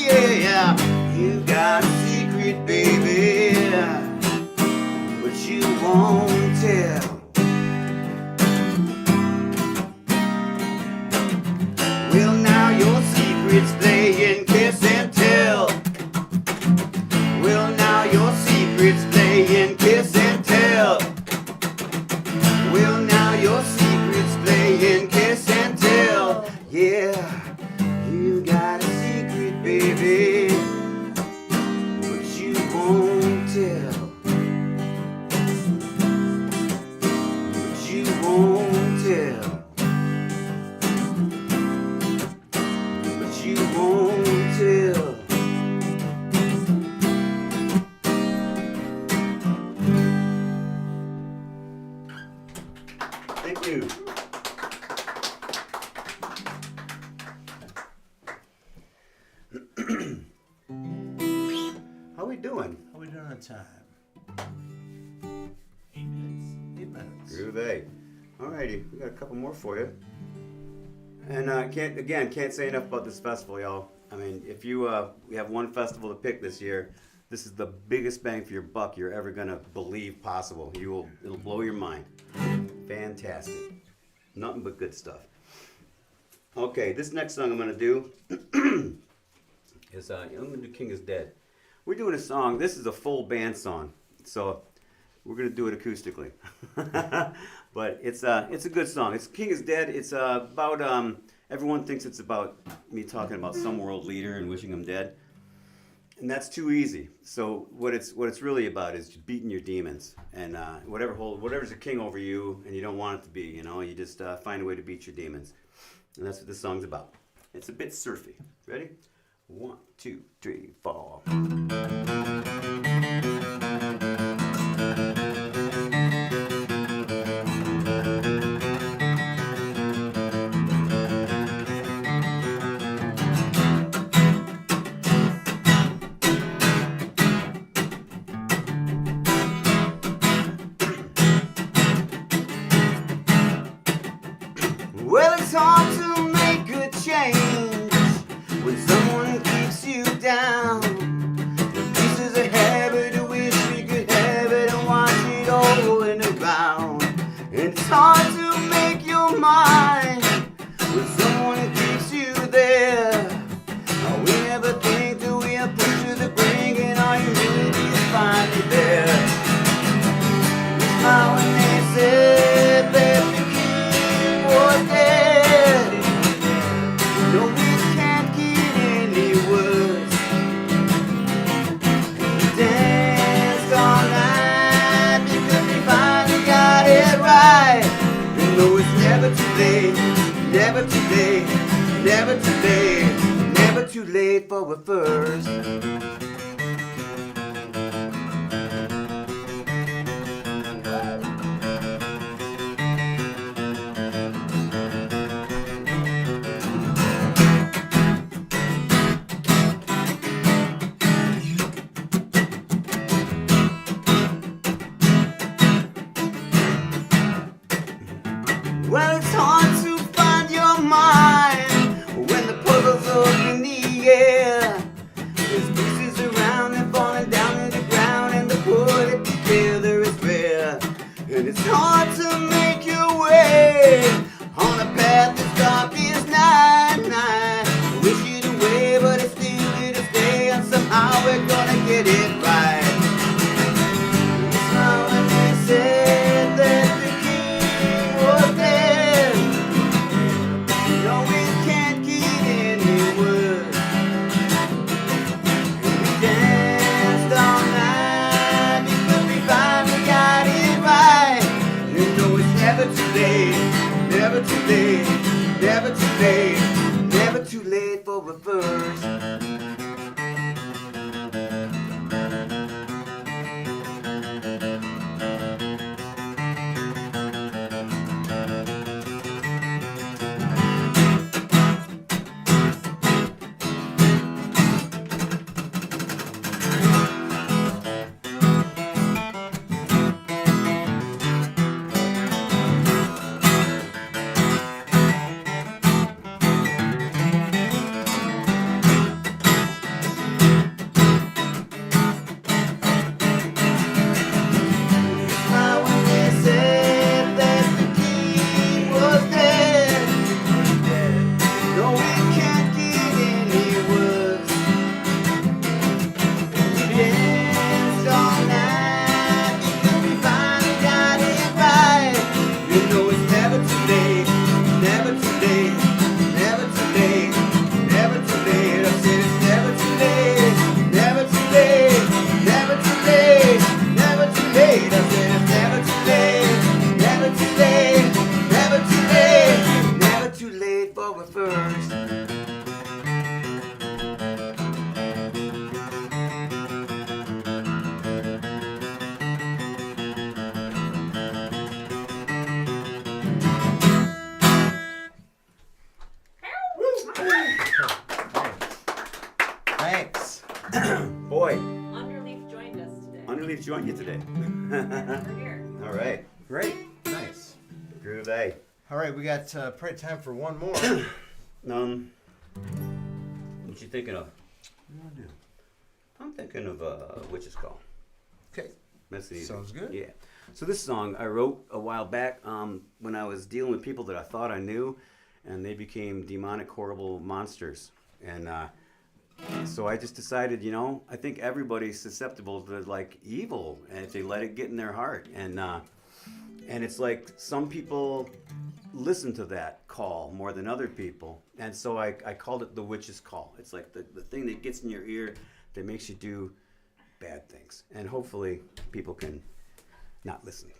Yeah, you got a secret, baby, but you won't tell. Well, now your secret's playing kiss and tell. Well, now your secret's playing kiss and tell. Well, now your secret's playing kiss and tell. Yeah, you got a secret, baby, but you won't tell. But you won't tell. But you won't tell. Thank you. How we doing? How we doing on time? 8 minutes. Groovy. Alrighty, we got a couple more for you. And can't say enough about this festival, y'all. I mean, if we have one festival to pick this year, this is the biggest bang for your buck you're ever gonna believe possible. It'll blow your mind. Fantastic. Nothing but good stuff. Okay, this next song I'm gonna do is I'm gonna do King is Dead. We're doing a song. This is a full band song, so we're gonna do it acoustically. But it's a good song. It's King is Dead. It's about everyone thinks it's about me talking about some world leader and wishing him dead, and that's too easy. So what it's really about is just beating your demons, and whatever's a king over you and you don't want it to be, you just find a way to beat your demons, and that's what this song's about. It's a bit surfy. Ready? 1, 2, 3, 4. Well, it's hard to make a change when someone keeps you down. This is a habit I wish we could have it and watch it all in the ground. And it's hard to make your mind when someone keeps you there. Oh, we never think that we are pushed to the brink, and all you really need is finally there. We smile when they said that the king was dead. No, it can't get any worse. We danced all night because we finally got it right. You know it's never too late, never too late, never too late, never too late for a first. Well, it's hard to find your mind when the puzzle's up in the air. There's pieces around and falling down to the ground, and to put it together is rare. And it's hard to make your way on a path that's dark as night. Wish it away, but it's still here to stay, and somehow we're gonna get it right. It's not when they said that the king was dead. No, it can't get any worse. We danced all night because we finally got it right. You know it's never too late, never too late, never too late, never too late for a first. Now when they said that the king was dead, no, it can't get any worse. We danced all night because we finally got it right. You know it's never too late, never too late, never too late, never too late. I said it's never too late, never too late, never too late, never too late. I said it's never too late, never too late, never too late, never too late for a first. Thanks. Boy, Underleaf joined us today. Underleaf joined you today. We're here. All right. Great, nice. Groovy. All right, we got probably time for one more. What you thinking of? I'm thinking of Witch's Call. Okay, That's easy. sounds good. Yeah. So this song I wrote a while back when I was dealing with people that I thought I knew, and they became demonic, horrible monsters. And So I just decided, you know, I think everybody's susceptible to like evil, and if they let it get in their heart, and it's like some people listen to that call more than other people, and so I called it the witch's call. It's like the thing that gets in your ear that makes you do bad things, and hopefully people can not listen.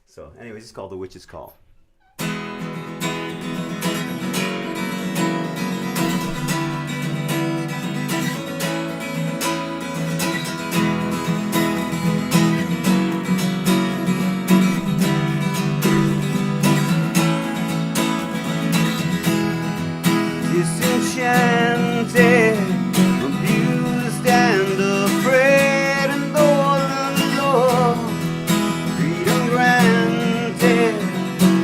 So anyways, it's called the witch's call. Disenchanted, abused and afraid, and all alone, freedom granted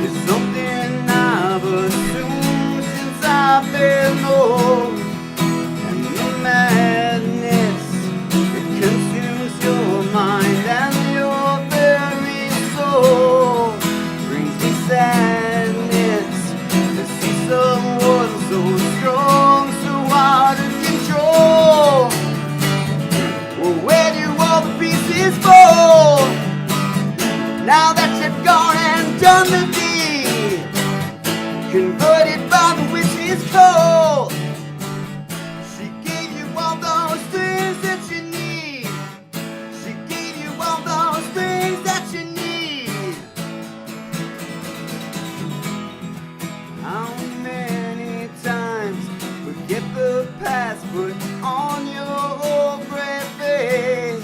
is something I've assumed since I've been old. And the madness that consumes your mind and your very soul brings me sadness to see someone so strong, so out of control. Well, where do all the pieces fall? Now that you've gone and done the deed, converted by the witch's call. She gave you all those things that you need. She gave you all those things that you need. How many times forget the past, put on your old red face,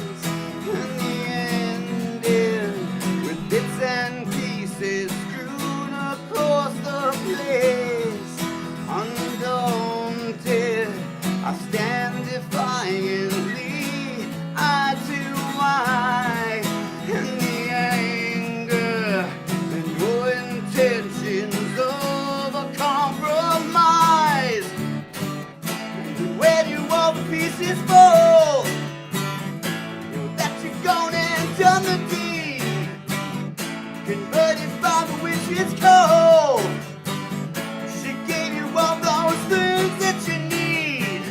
and the ending with bits and pieces strewn across the place. Undaunted, I stand defiantly, eye to eye, and the anger and your intentions of a compromise. Where do all the pieces fall? That you've gone and done the deed, converted by the witch's call. She gave you all those things that you need.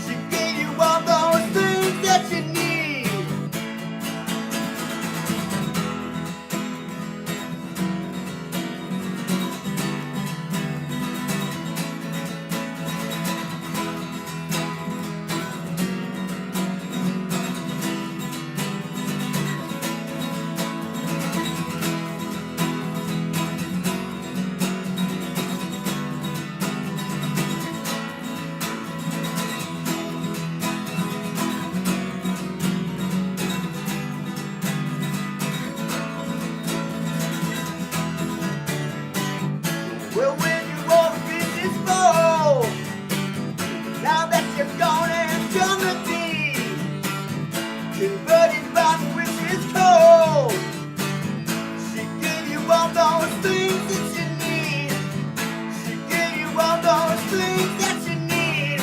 She gave you all those things that you need. Well, when you all the pieces fall, now that you've gone and done the deed, converted by the witch's call. She gave you all those things that you need. She gave you all those things that you need.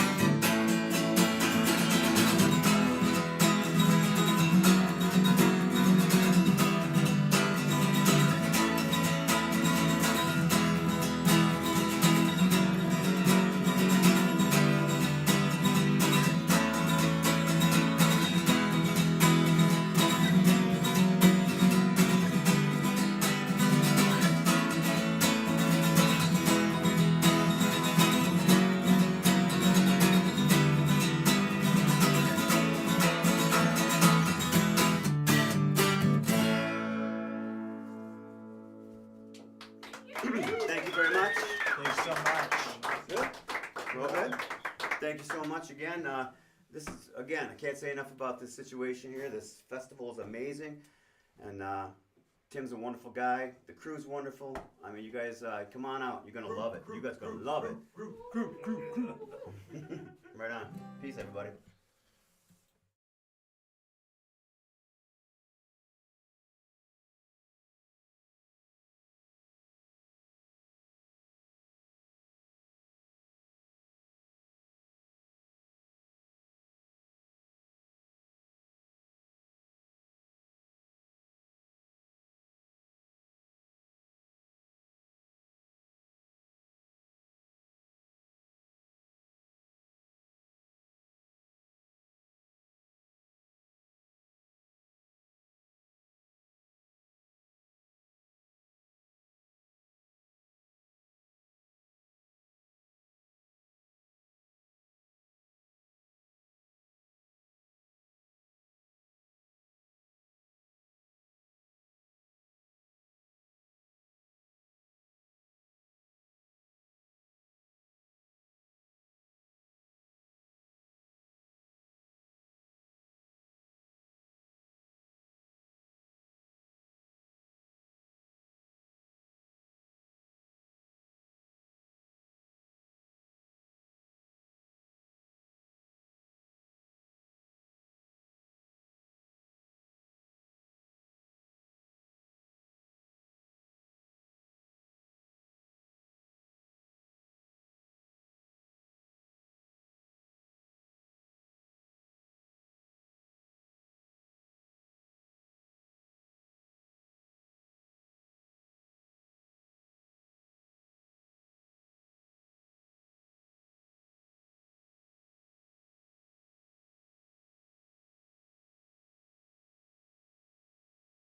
Thank you very much. Thanks so much. Good. Real good. Thank you so much again. This is, again, I can't say enough about this situation here. This festival is amazing. And Tim's a wonderful guy. The crew's wonderful. I mean, you guys, come on out. You're going to love it. You guys are going to love it. Right on. Peace, everybody.